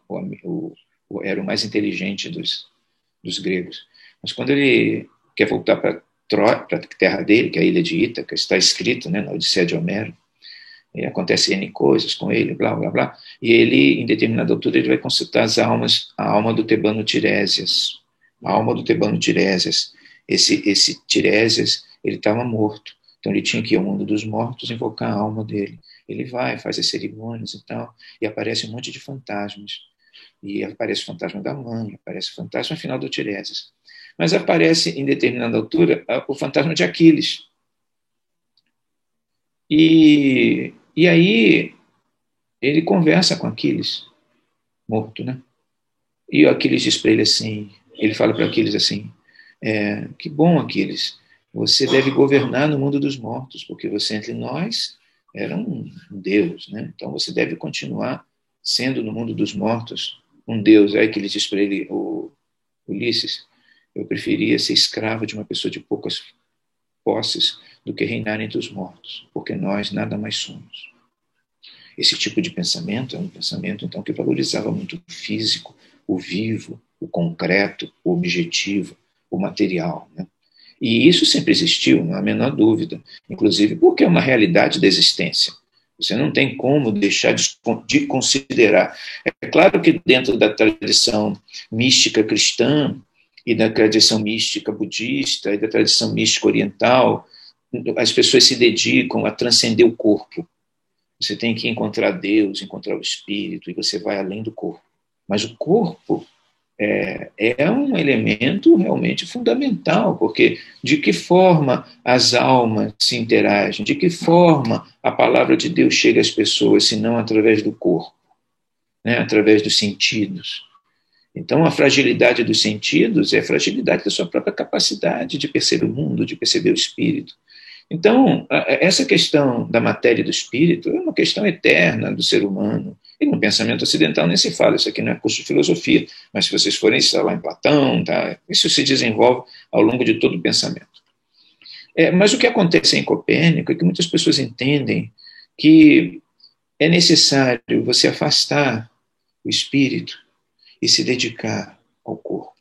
era o mais inteligente dos gregos. Mas quando ele quer voltar para a terra dele, que é a ilha de Ítaca, está escrito, né, na Odisseia de Homero, e acontece N coisas com ele, blá, blá, blá, e ele, em determinada altura, ele vai consultar as almas, a alma do Tebano Tiresias. A alma do Tebano Tiresias. Esse Tiresias, ele estava morto. Então ele tinha que ir ao mundo dos mortos invocar a alma dele. Ele vai, faz as cerimônias e tal, e aparece um monte de fantasmas. E aparece o fantasma da mãe, aparece o fantasma final do Tiresias. Mas aparece, em determinada altura, o fantasma de Aquiles. E aí ele conversa com Aquiles, morto, né? E o Aquiles diz para ele assim, ele fala para Aquiles assim, que bom, Aquiles, você deve governar no mundo dos mortos, porque você entre nós era um deus, né? Então você deve continuar sendo no mundo dos mortos um deus. Aí que ele diz para ele, o Ulisses, eu preferia ser escravo de uma pessoa de poucas posses do que reinar entre os mortos, porque nós nada mais somos. Esse tipo de pensamento é um pensamento, então, que valorizava muito o físico, o vivo, o concreto, o objetivo, o material. Né? E isso sempre existiu, não há a menor dúvida, inclusive porque é uma realidade da existência. Você não tem como deixar de considerar. É claro que dentro da tradição mística cristã e da tradição mística budista e da tradição mística oriental, as pessoas se dedicam a transcender o corpo. Você tem que encontrar Deus, encontrar o Espírito, e você vai além do corpo. Mas o corpo é um elemento realmente fundamental, porque de que forma as almas se interagem, de que forma a palavra de Deus chega às pessoas, se não através do corpo, né? Através dos sentidos. Então, a fragilidade dos sentidos é a fragilidade da sua própria capacidade de perceber o mundo, de perceber o espírito. Então, essa questão da matéria e do espírito é uma questão eterna do ser humano. E no pensamento ocidental nem se fala, isso aqui não é curso de filosofia, mas se vocês forem lá em Platão, tá, isso se desenvolve ao longo de todo o pensamento. Mas o que acontece em Copérnico é que muitas pessoas entendem que é necessário você afastar o espírito e se dedicar ao corpo.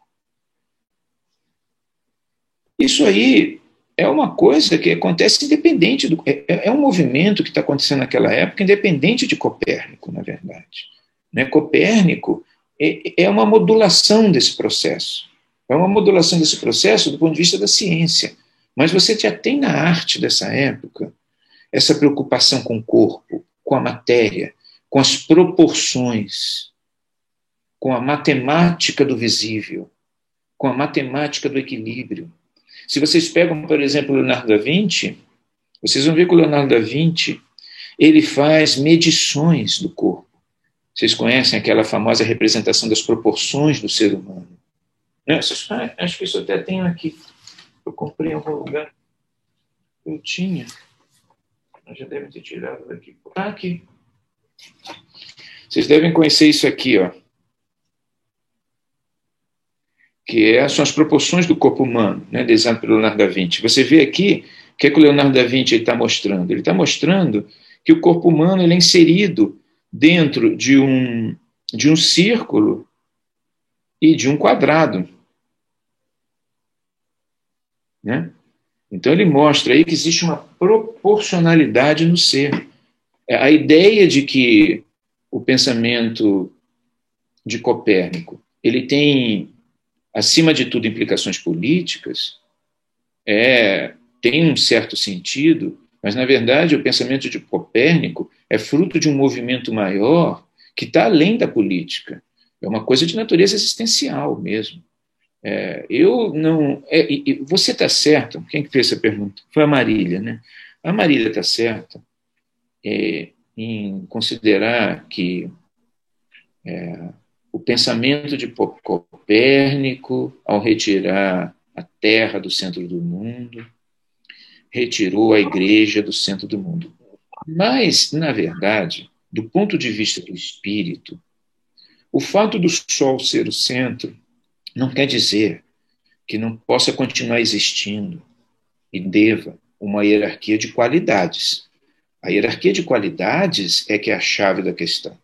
Isso aí é uma coisa que acontece independente é um movimento que está acontecendo naquela época, independente de Copérnico, na verdade. Né? Copérnico é uma modulação desse processo. É uma modulação desse processo do ponto de vista da ciência. Mas você já tem na arte dessa época essa preocupação com o corpo, com a matéria, com as proporções, com a matemática do visível, com a matemática do equilíbrio. Se vocês pegam, por exemplo, Leonardo da Vinci, vocês vão ver que o Leonardo da Vinci ele faz medições do corpo. Vocês conhecem aquela famosa representação das proporções do ser humano? Acho que isso eu até tenho aqui. Eu comprei em algum lugar. Eu tinha. Já devem ter tirado daqui. Aqui. Vocês devem conhecer isso aqui, ó. Que são as proporções do corpo humano, né, desenhado pelo Leonardo da Vinci. Você vê aqui o que o Leonardo da Vinci está mostrando. Ele está mostrando que o corpo humano ele é inserido dentro de um círculo e de um quadrado. Né? Então ele mostra aí que existe uma proporcionalidade no ser. A ideia de que o pensamento de Copérnico ele tem, acima de tudo, implicações políticas, tem um certo sentido, mas, na verdade, o pensamento de Copérnico é fruto de um movimento maior que está além da política. É uma coisa de natureza existencial mesmo. Eu não. Você está certo? Quem que fez essa pergunta? Foi a Marília, né? A Marília está certa em considerar que o pensamento de Copérnico, ao retirar a Terra do centro do mundo, retirou a Igreja do centro do mundo. Mas, na verdade, do ponto de vista do espírito, o fato do Sol ser o centro não quer dizer que não possa continuar existindo e deva uma hierarquia de qualidades. A hierarquia de qualidades é que é a chave da questão.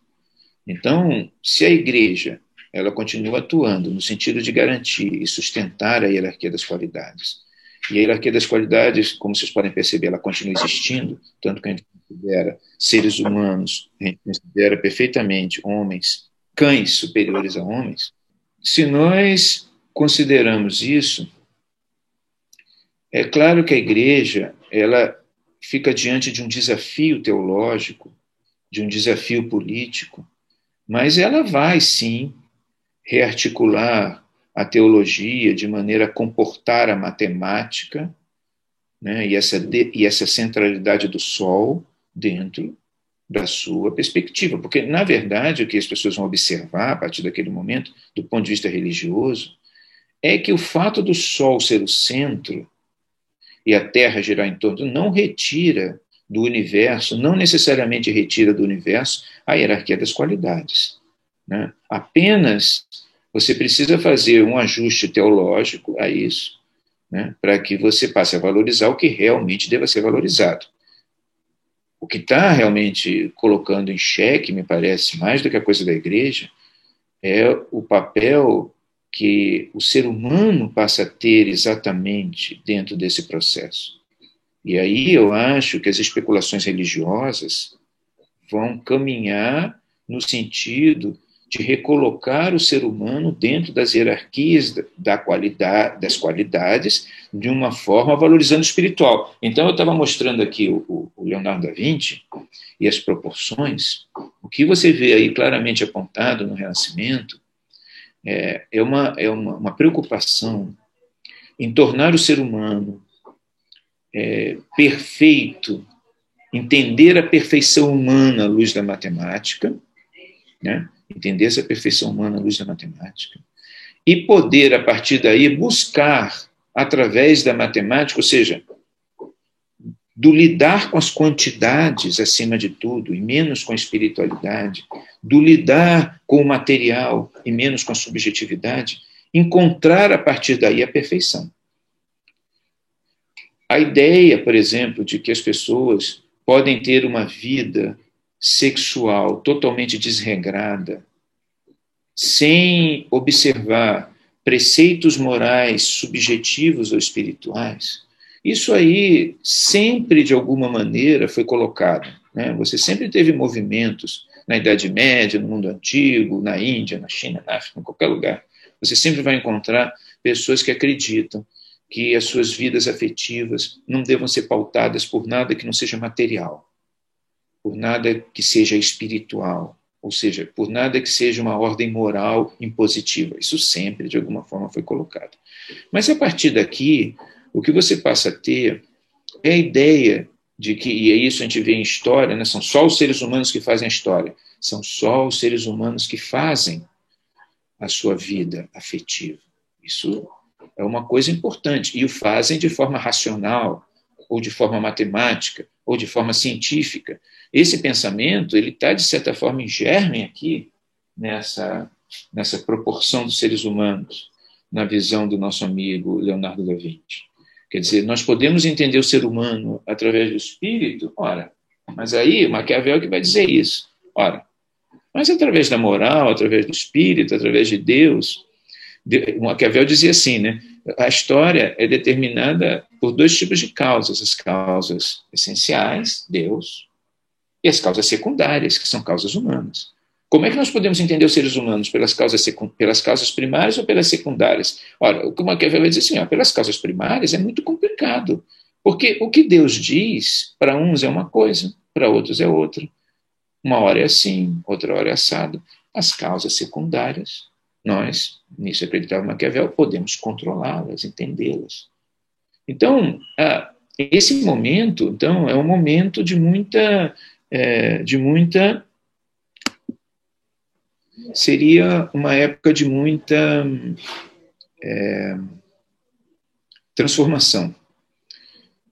Então, se a Igreja ela continua atuando no sentido de garantir e sustentar a hierarquia das qualidades, e a hierarquia das qualidades, como vocês podem perceber, ela continua existindo, tanto que a gente considera seres humanos, a gente considera perfeitamente homens, cães superiores a homens. Se nós consideramos isso, é claro que a Igreja ela fica diante de um desafio teológico, de um desafio político, mas ela vai, sim, rearticular a teologia de maneira a comportar a matemática, né, e essa centralidade do Sol dentro da sua perspectiva. Porque, na verdade, o que as pessoas vão observar a partir daquele momento, do ponto de vista religioso, é que o fato do Sol ser o centro e a Terra girar em torno, não retira do universo, não necessariamente retira do universo a hierarquia das qualidades. Né? Apenas você precisa fazer um ajuste teológico a isso, né? Para que você passe a valorizar o que realmente deva ser valorizado. O que está realmente colocando em xeque, me parece, mais do que a coisa da Igreja, é o papel que o ser humano passa a ter exatamente dentro desse processo. E aí eu acho que as especulações religiosas vão caminhar no sentido de recolocar o ser humano dentro das hierarquias das qualidades de uma forma valorizando o espiritual. Então, eu estava mostrando aqui o Leonardo da Vinci e as proporções. O que você vê aí claramente apontado no Renascimento é uma preocupação em tornar o ser humano perfeito, entender a perfeição humana à luz da matemática, né? Entender essa perfeição humana à luz da matemática, e poder, a partir daí, buscar, através da matemática, ou seja, do lidar com as quantidades, acima de tudo, e menos com a espiritualidade, do lidar com o material e menos com a subjetividade, encontrar, a partir daí, a perfeição. A ideia, por exemplo, de que as pessoas podem ter uma vida sexual totalmente desregrada, sem observar preceitos morais subjetivos ou espirituais, isso aí sempre, de alguma maneira, foi colocado, né? Você sempre teve movimentos na Idade Média, no mundo antigo, na Índia, na China, na África, em qualquer lugar. Você sempre vai encontrar pessoas que acreditam que as suas vidas afetivas não devam ser pautadas por nada que não seja material, por nada que seja espiritual, ou seja, por nada que seja uma ordem moral impositiva. Isso sempre, de alguma forma, foi colocado. Mas, a partir daqui, o que você passa a ter é a ideia de que, e é isso a gente vê em história, né, são só os seres humanos que fazem a história, são só os seres humanos que fazem a sua vida afetiva. Isso é uma coisa importante, e o fazem de forma racional, ou de forma matemática, ou de forma científica. Esse pensamento, ele está, de certa forma, em germe aqui, nessa proporção dos seres humanos, na visão do nosso amigo Leonardo da Vinci. Quer dizer, nós podemos entender o ser humano através do espírito, ora, mas aí Maquiavel que vai dizer isso, ora, mas através da moral, através do espírito, através de Deus. Maquiavel dizia assim, né? A história é determinada por dois tipos de causas: as causas essenciais, Deus, e as causas secundárias, que são causas humanas. Como é que nós podemos entender os seres humanos pelas causas primárias ou pelas secundárias? Ora, o que o Maquiavel vai dizer assim, pelas causas primárias é muito complicado, porque o que Deus diz, para uns é uma coisa, para outros é outra. Uma hora é assim, outra hora é assado. As causas secundárias, nós, nisso acreditava Maquiavel, podemos controlá-las, entendê-las. Então, esse momento, então, é um momento de muita seria uma época de muita transformação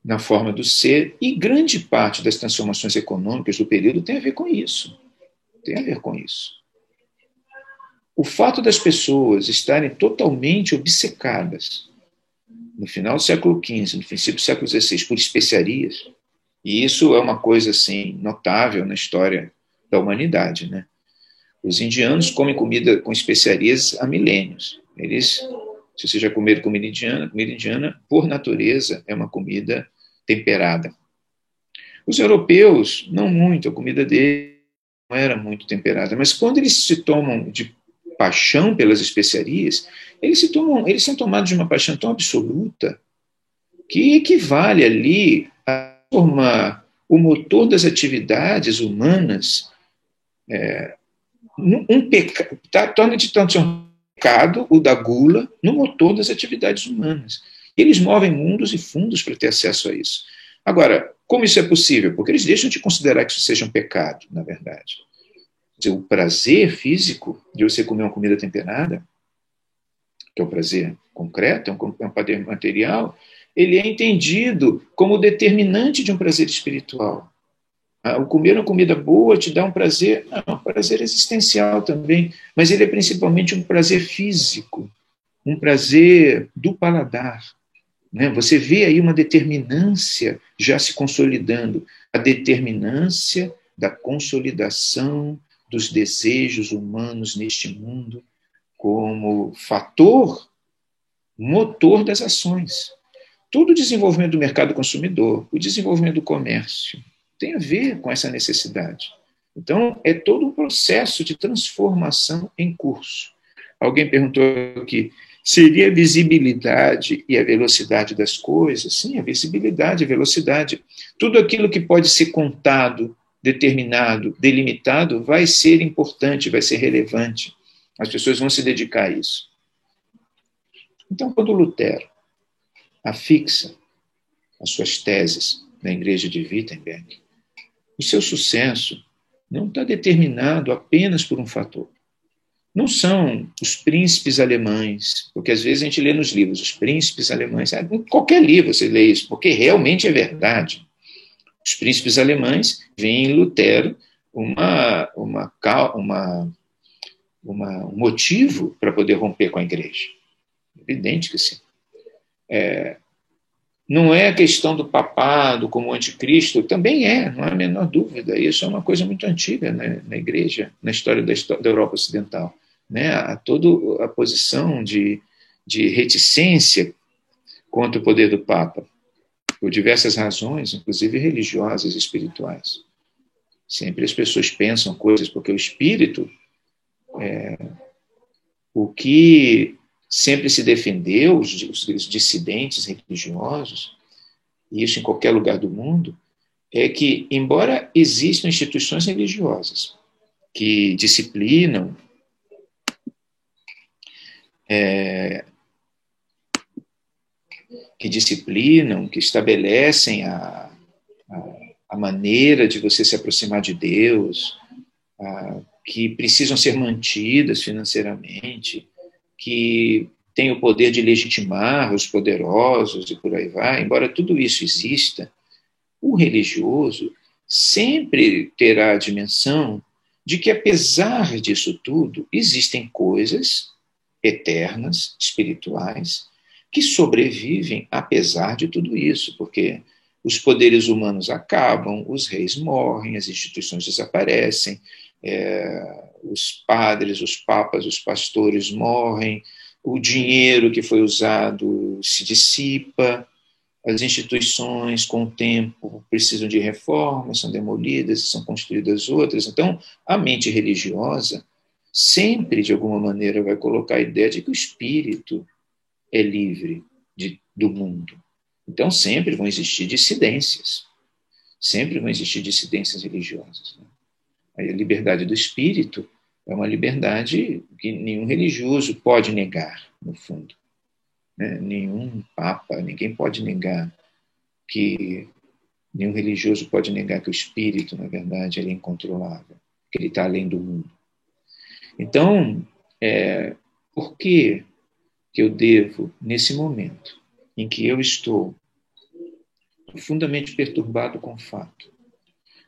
na forma do ser, e grande parte das transformações econômicas do período tem a ver com isso. Tem a ver com isso. O fato das pessoas estarem totalmente obcecadas no final do século XV, no princípio do século XVI, por especiarias, e isso é uma coisa assim notável na história da humanidade, né? Os indianos comem comida com especiarias há milênios. Se você já comer comida indiana, por natureza, é uma comida temperada. Os europeus, não muito, a comida deles não era muito temperada, mas quando eles se tomam de paixão pelas especiarias, eles são tomados de uma paixão tão absoluta que equivale ali a formar o motor das atividades humanas, torna de tanto um pecado, o da gula, no motor das atividades humanas. Eles movem mundos e fundos para ter acesso a isso. Agora, como isso é possível? Porque eles deixam de considerar que isso seja um pecado, na verdade. Quer dizer, o prazer físico de você comer uma comida temperada, que é um prazer concreto, é um prazer material, ele é entendido como determinante de um prazer espiritual. O comer uma comida boa te dá um prazer existencial também, mas ele é principalmente um prazer físico, um prazer do paladar. Né? Você vê aí uma determinância já se consolidando, a determinância da consolidação dos desejos humanos neste mundo como fator motor das ações. Todo o desenvolvimento do mercado consumidor, o desenvolvimento do comércio, tem a ver com essa necessidade. Então, é todo um processo de transformação em curso. Alguém perguntou aqui, seria a visibilidade e a velocidade das coisas? Sim, a visibilidade e a velocidade. Tudo aquilo que pode ser contado, determinado, delimitado, vai ser importante, vai ser relevante. As pessoas vão se dedicar a isso. Então, quando Lutero afixa as suas teses na igreja de Wittenberg, o seu sucesso não está determinado apenas por um fator. Não são os príncipes alemães, porque às vezes a gente lê nos livros, os príncipes alemães, em qualquer livro você lê isso, porque realmente é verdade. Os príncipes alemães veem em Lutero um motivo para poder romper com a igreja. Evidente que sim. Não é a questão do papado como anticristo, também não há a menor dúvida, isso é uma coisa muito antiga, né, na igreja, na história da Europa Ocidental. Né, toda a posição de de reticência contra o poder do Papa, por diversas razões, inclusive religiosas e espirituais. Sempre as pessoas pensam coisas, porque o espírito, o que sempre se defendeu, os dissidentes religiosos, e isso em qualquer lugar do mundo, é que, embora existam instituições religiosas que disciplinam, que estabelecem a maneira de você se aproximar de Deus, que precisam ser mantidas financeiramente, que têm o poder de legitimar os poderosos e por aí vai, embora tudo isso exista, o religioso sempre terá a dimensão de que, apesar disso tudo, existem coisas eternas, espirituais, que sobrevivem apesar de tudo isso, porque os poderes humanos acabam, os reis morrem, as instituições desaparecem, os padres, os papas, os pastores morrem, o dinheiro que foi usado se dissipa, as instituições, com o tempo, precisam de reformas, são demolidas e são construídas outras. Então, a mente religiosa sempre, de alguma maneira, vai colocar a ideia de que o espírito é livre do mundo. Então, sempre vão existir dissidências. Sempre vão existir dissidências religiosas. A liberdade do espírito é uma liberdade que nenhum religioso pode negar, no fundo. Nenhum papa, ninguém pode negar nenhum religioso pode negar que o espírito, na verdade, ele é incontrolável, que ele está além do mundo. Então, por que eu devo, nesse momento em que eu estou profundamente perturbado com o fato?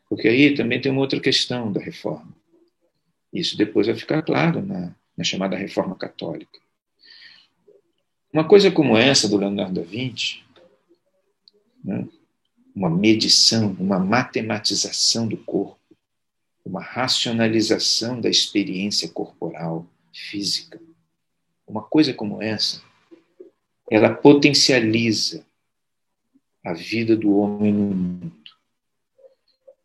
Porque aí também tem uma outra questão da reforma. Isso depois vai ficar claro na chamada reforma católica. Uma coisa como essa do Leonardo da Vinci, né, uma medição, uma matematização do corpo, uma racionalização da experiência corporal, física. Uma coisa como essa, ela potencializa a vida do homem no mundo.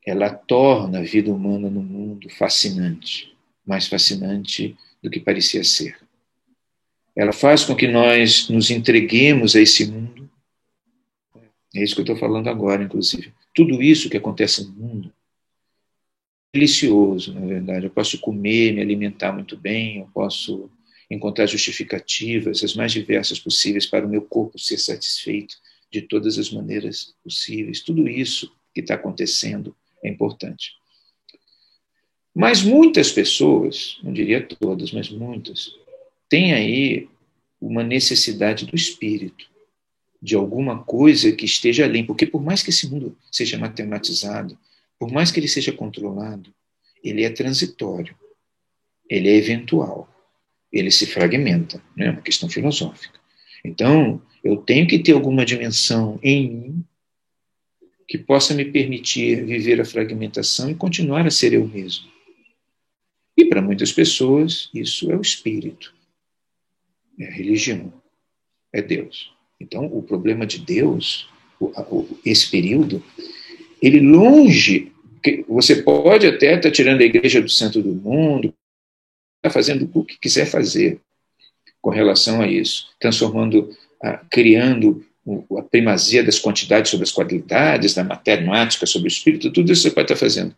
Ela torna a vida humana no mundo fascinante, mais fascinante do que parecia ser. Ela faz com que nós nos entreguemos a esse mundo. É isso que eu estou falando agora, inclusive. Tudo isso que acontece no mundo é delicioso, na verdade. Eu posso comer, me alimentar muito bem, eu posso encontrar justificativas, as mais diversas possíveis, para o meu corpo ser satisfeito de todas as maneiras possíveis. Tudo isso que está acontecendo é importante. Mas muitas pessoas, não diria todas, mas muitas, têm aí uma necessidade do espírito, de alguma coisa que esteja além, porque por mais que esse mundo seja matematizado, por mais que ele seja controlado, ele é transitório, ele é eventual, ele se fragmenta, né? É uma questão filosófica. Então, eu tenho que ter alguma dimensão em mim que possa me permitir viver a fragmentação e continuar a ser eu mesmo. E para muitas pessoas, isso é o espírito, é a religião, é Deus. Então, o problema de Deus, esse período, ele longe, você pode até estar tirando a igreja do centro do mundo, está fazendo o que quiser fazer com relação a isso, transformando, criando a primazia das quantidades sobre as qualidades, da matemática sobre o espírito, tudo isso você pode estar fazendo.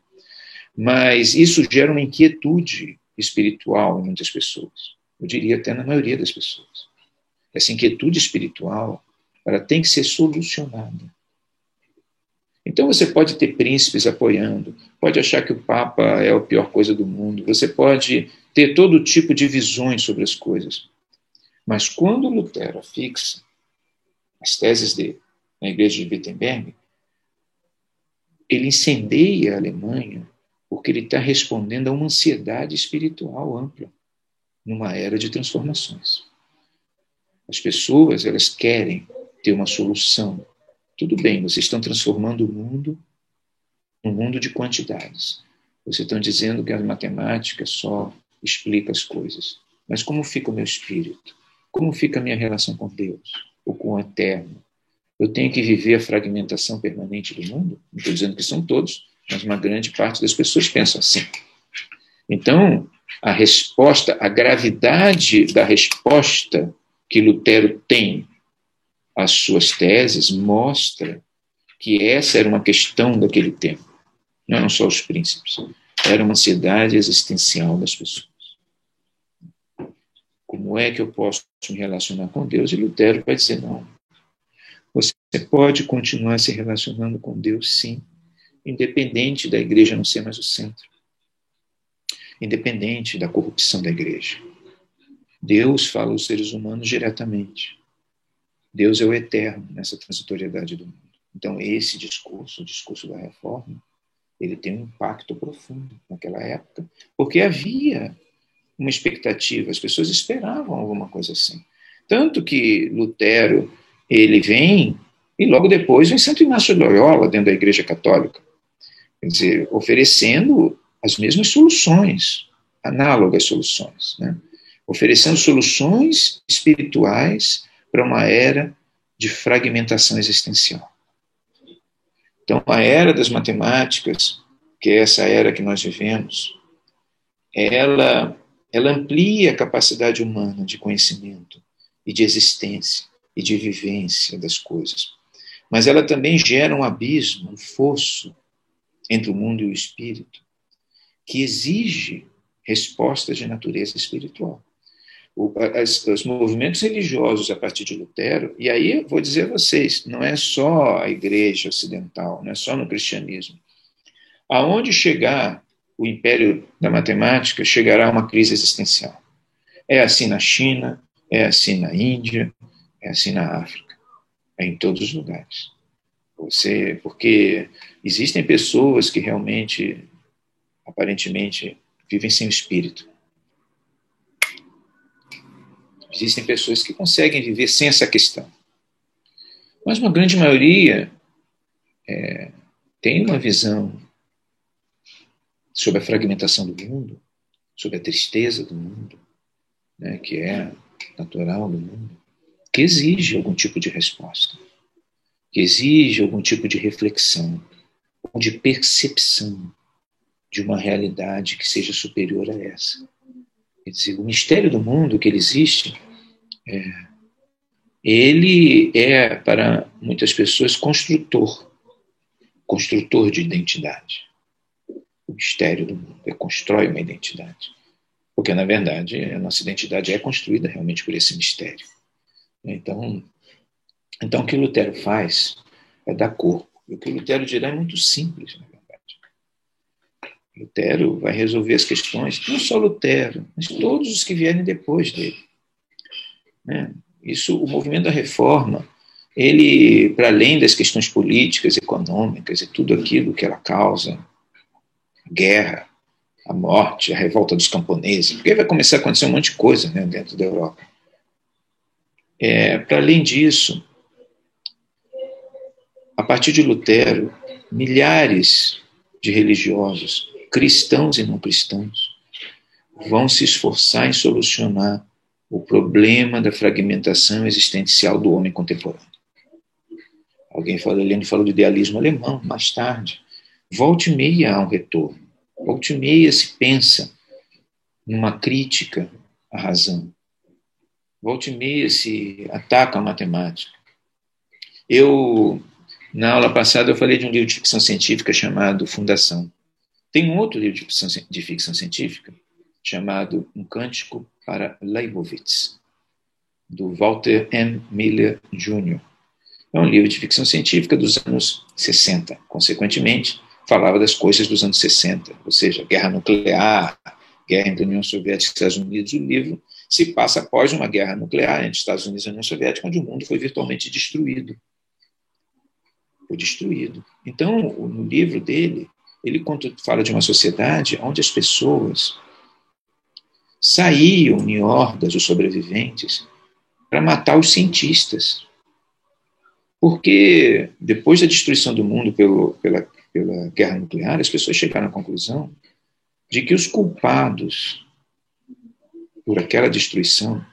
Mas isso gera uma inquietude espiritual em muitas pessoas. Eu diria até na maioria das pessoas. Essa inquietude espiritual, ela tem que ser solucionada. Então você pode ter príncipes apoiando, pode achar que o Papa é a pior coisa do mundo, você pode ter todo tipo de visões sobre as coisas. Mas quando Lutero fixa as teses dele na igreja de Wittenberg, ele incendeia a Alemanha porque ele está respondendo a uma ansiedade espiritual ampla numa era de transformações. As pessoas, elas querem ter uma solução. Tudo bem, vocês estão transformando o mundo num mundo de quantidades. Vocês estão dizendo que a matemática só explica as coisas. Mas como fica o meu espírito? Como fica a minha relação com Deus, ou com o eterno? Eu tenho que viver a fragmentação permanente do mundo? Não estou dizendo que são todos, mas uma grande parte das pessoas pensam assim. Então, a resposta, a gravidade da resposta que Lutero tem às suas teses mostra que essa era uma questão daquele tempo. Não eram só os príncipes. Era uma ansiedade existencial das pessoas. Como é que eu posso me relacionar com Deus? E Lutero vai dizer, não. Você pode continuar se relacionando com Deus, sim, independente da igreja não ser mais o centro. Independente da corrupção da igreja. Deus fala aos seres humanos diretamente. Deus é o eterno nessa transitoriedade do mundo. Então, esse discurso, o discurso da reforma, ele tem um impacto profundo naquela época, porque havia uma expectativa, as pessoas esperavam alguma coisa assim. Tanto que Lutero, ele vem, e logo depois vem Santo Inácio de Loyola, dentro da Igreja Católica, quer dizer, oferecendo as mesmas soluções, análogas soluções, né? Oferecendo soluções espirituais para uma era de fragmentação existencial. Então, a era das matemáticas, que é essa era que nós vivemos, ela amplia a capacidade humana de conhecimento e de existência e de vivência das coisas. Mas ela também gera um abismo, um fosso entre o mundo e o espírito, que exige respostas de natureza espiritual. Os movimentos religiosos a partir de Lutero, e aí vou dizer a vocês, não é só a igreja ocidental, não é só no cristianismo. Aonde chegar o império da matemática, chegará a uma crise existencial. É assim na China, é assim na Índia, é assim na África, é em todos os lugares. Porque existem pessoas que realmente, aparentemente, vivem sem o espírito. Existem pessoas que conseguem viver sem essa questão. Mas uma grande maioria tem uma visão sobre a fragmentação do mundo, sobre a tristeza do mundo, né, que é natural do mundo, que exige algum tipo de resposta, que exige algum tipo de reflexão, ou de percepção de uma realidade que seja superior a essa. Quer dizer, o mistério do mundo que ele existe, ele é, para muitas pessoas, construtor de identidade. O mistério do mundo, ele constrói uma identidade. Porque, na verdade, a nossa identidade é construída realmente por esse mistério. Então o que Lutero faz é dar corpo. E o que Lutero dirá é muito simples, na verdade. Lutero vai resolver as questões, não só Lutero, mas todos os que vierem depois dele. Né? O movimento da reforma, ele, para além das questões políticas, econômicas e tudo aquilo que ela causa, a guerra, a morte, a revolta dos camponeses, porque vai começar a acontecer um monte de coisa, né, dentro da Europa. Para além disso, a partir de Lutero, milhares de religiosos, cristãos e não cristãos, vão se esforçar em solucionar o problema da fragmentação existencial do homem contemporâneo. Alguém falou do idealismo alemão, mais tarde. Volta e meia há um retorno. Volta e meia se pensa numa crítica à razão. Volta e meia se ataca a matemática. Na aula passada, eu falei de um livro de ficção científica chamado Fundação. Tem um outro livro de ficção científica chamado Um Cântico para Leibowitz, do Walter M. Miller Jr. É um livro de ficção científica dos anos 60. Consequentemente, falava das coisas dos anos 60, ou seja, guerra nuclear, guerra entre a União Soviética e Estados Unidos. O livro se passa após uma guerra nuclear entre Estados Unidos e a União Soviética, onde o mundo foi virtualmente destruído. Foi destruído. Então, no livro dele, ele fala de uma sociedade onde as pessoas saíam em hordas, os sobreviventes, para matar os cientistas. Porque depois da destruição do mundo pela guerra nuclear, as pessoas chegaram à conclusão de que os culpados por aquela destruição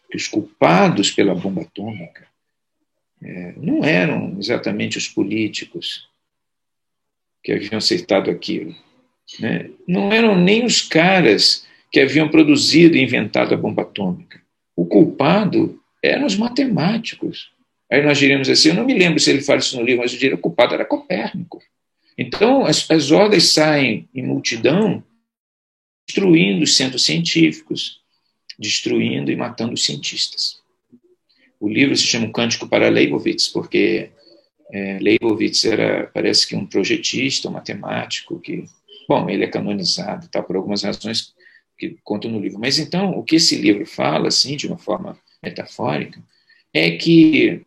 que os culpados pela bomba atômica não eram exatamente os políticos que haviam aceitado aquilo, né? Não eram nem os caras que haviam produzido e inventado a bomba atômica. O culpado eram os matemáticos. Aí nós diríamos assim, eu não me lembro se ele fala isso no livro, mas eu diria que o culpado era Copérnico. Então, as hordas saem em multidão, destruindo os centros científicos, destruindo e matando os cientistas. O livro se chama Cântico para Leibowitz, porque Leibowitz era, parece que, um projetista, um matemático, que, bom, ele é canonizado, tá, por algumas razões que contam no livro. Mas então, o que esse livro fala, assim, de uma forma metafórica, é que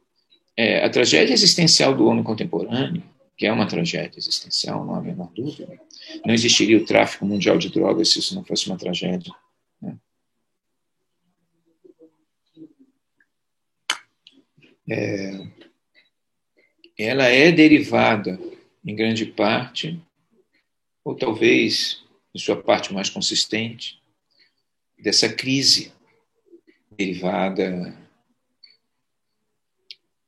a tragédia existencial do homem contemporâneo, que é uma tragédia existencial, não há a menor dúvida, não existiria o tráfico mundial de drogas se isso não fosse uma tragédia, né? Ela é derivada, em grande parte, ou talvez em sua parte mais consistente, dessa crise derivada,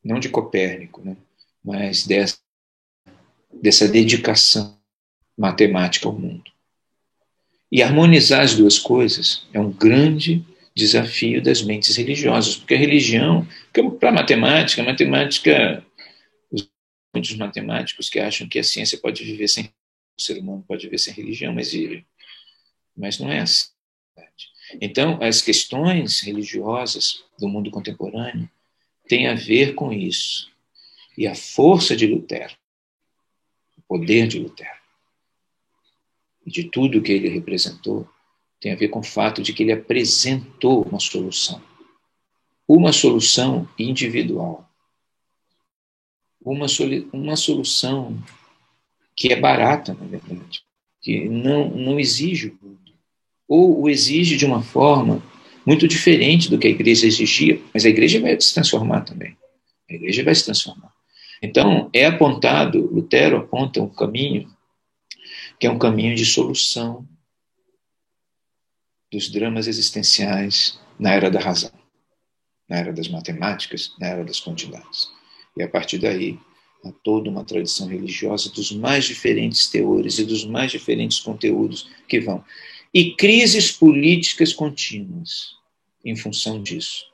não de Copérnico, né, mas dessa dedicação matemática ao mundo. E harmonizar as duas coisas é um grande desafio das mentes religiosas, porque a religião, para a matemática, muitos matemáticos que acham que a ciência pode viver sem, o ser humano pode viver sem religião, mas não é assim. Então, as questões religiosas do mundo contemporâneo têm a ver com isso. E a força de Lutero, o poder de Lutero, e de tudo que ele representou, tem a ver com o fato de que ele apresentou uma solução individual, uma solução que é barata, na verdade, que não exige o mundo, ou o exige de uma forma muito diferente do que a igreja exigia, mas a igreja vai se transformar também. A igreja vai se transformar. Então, Lutero aponta um caminho que é um caminho de solução dos dramas existenciais na era da razão, na era das matemáticas, na era das quantidades. E a partir daí, há toda uma tradição religiosa dos mais diferentes teores e dos mais diferentes conteúdos que vão. E crises políticas contínuas em função disso.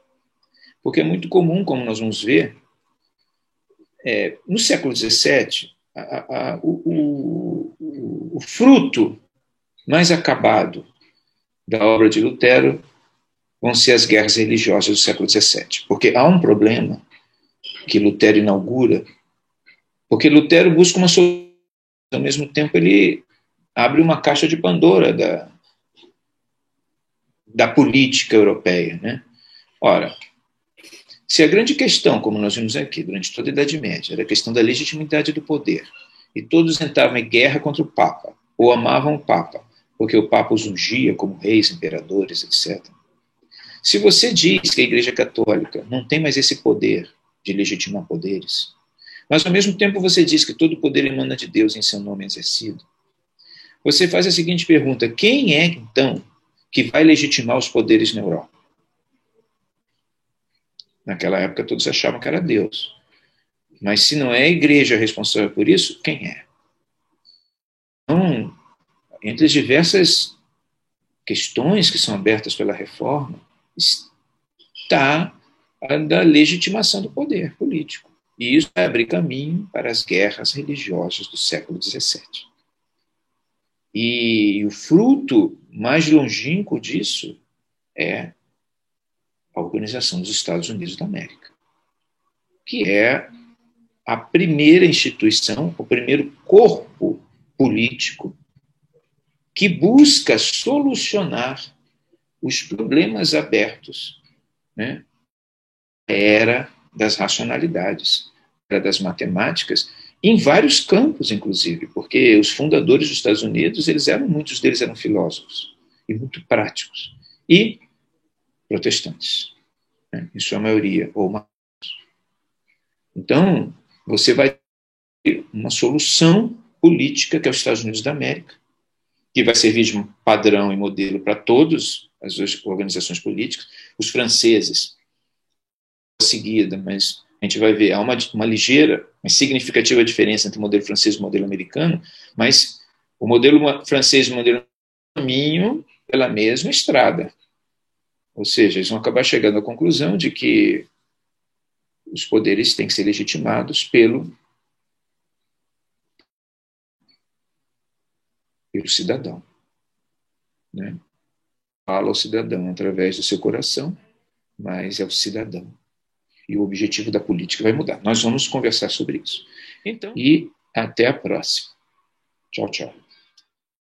Porque é muito comum, como nós vamos ver, no século XVII, o fruto mais acabado da obra de Lutero vão ser as guerras religiosas do século XVII. Porque há um problema que Lutero inaugura, porque Lutero busca uma solução, ao mesmo tempo ele abre uma caixa de Pandora da política europeia, né? Ora, se a grande questão, como nós vimos aqui, durante toda a Idade Média, era a questão da legitimidade do poder, e todos entravam em guerra contra o Papa, ou amavam o Papa, porque o Papa os ungia como reis, imperadores, etc. Se você diz que a Igreja Católica não tem mais esse poder de legitimar poderes, mas ao mesmo tempo você diz que todo poder emana de Deus em seu nome exercido, você faz a seguinte pergunta: quem é, então, que vai legitimar os poderes na Europa? Naquela época todos achavam que era Deus. Mas se não é a igreja responsável por isso, quem é? Então, entre as diversas questões que são abertas pela reforma, está a da legitimação do poder político. E isso vai abrir caminho para as guerras religiosas do século XVII. E o fruto mais longínquo disso é a Organização dos Estados Unidos da América, que é a primeira instituição, o primeiro corpo político que busca solucionar os problemas abertos, né? Era das racionalidades, era das matemáticas, em vários campos, inclusive, porque os fundadores dos Estados Unidos, muitos deles eram filósofos, e muito práticos, e protestantes, né? Em sua maioria, ou uma. Então, você vai ter uma solução política, que é os Estados Unidos da América, que vai servir de padrão e modelo para todas as organizações políticas. Os franceses, seguida, mas a gente vai ver, há uma ligeira, uma significativa diferença entre o modelo francês e o modelo americano, mas o modelo francês e o modelo caminho pela mesma estrada. Ou seja, eles vão acabar chegando à conclusão de que os poderes têm que ser legitimados pelo cidadão. Né? Fala ao cidadão através do seu coração, mas é o cidadão. E o objetivo da política vai mudar. Nós vamos conversar sobre isso. Então, e até a próxima. Tchau, tchau.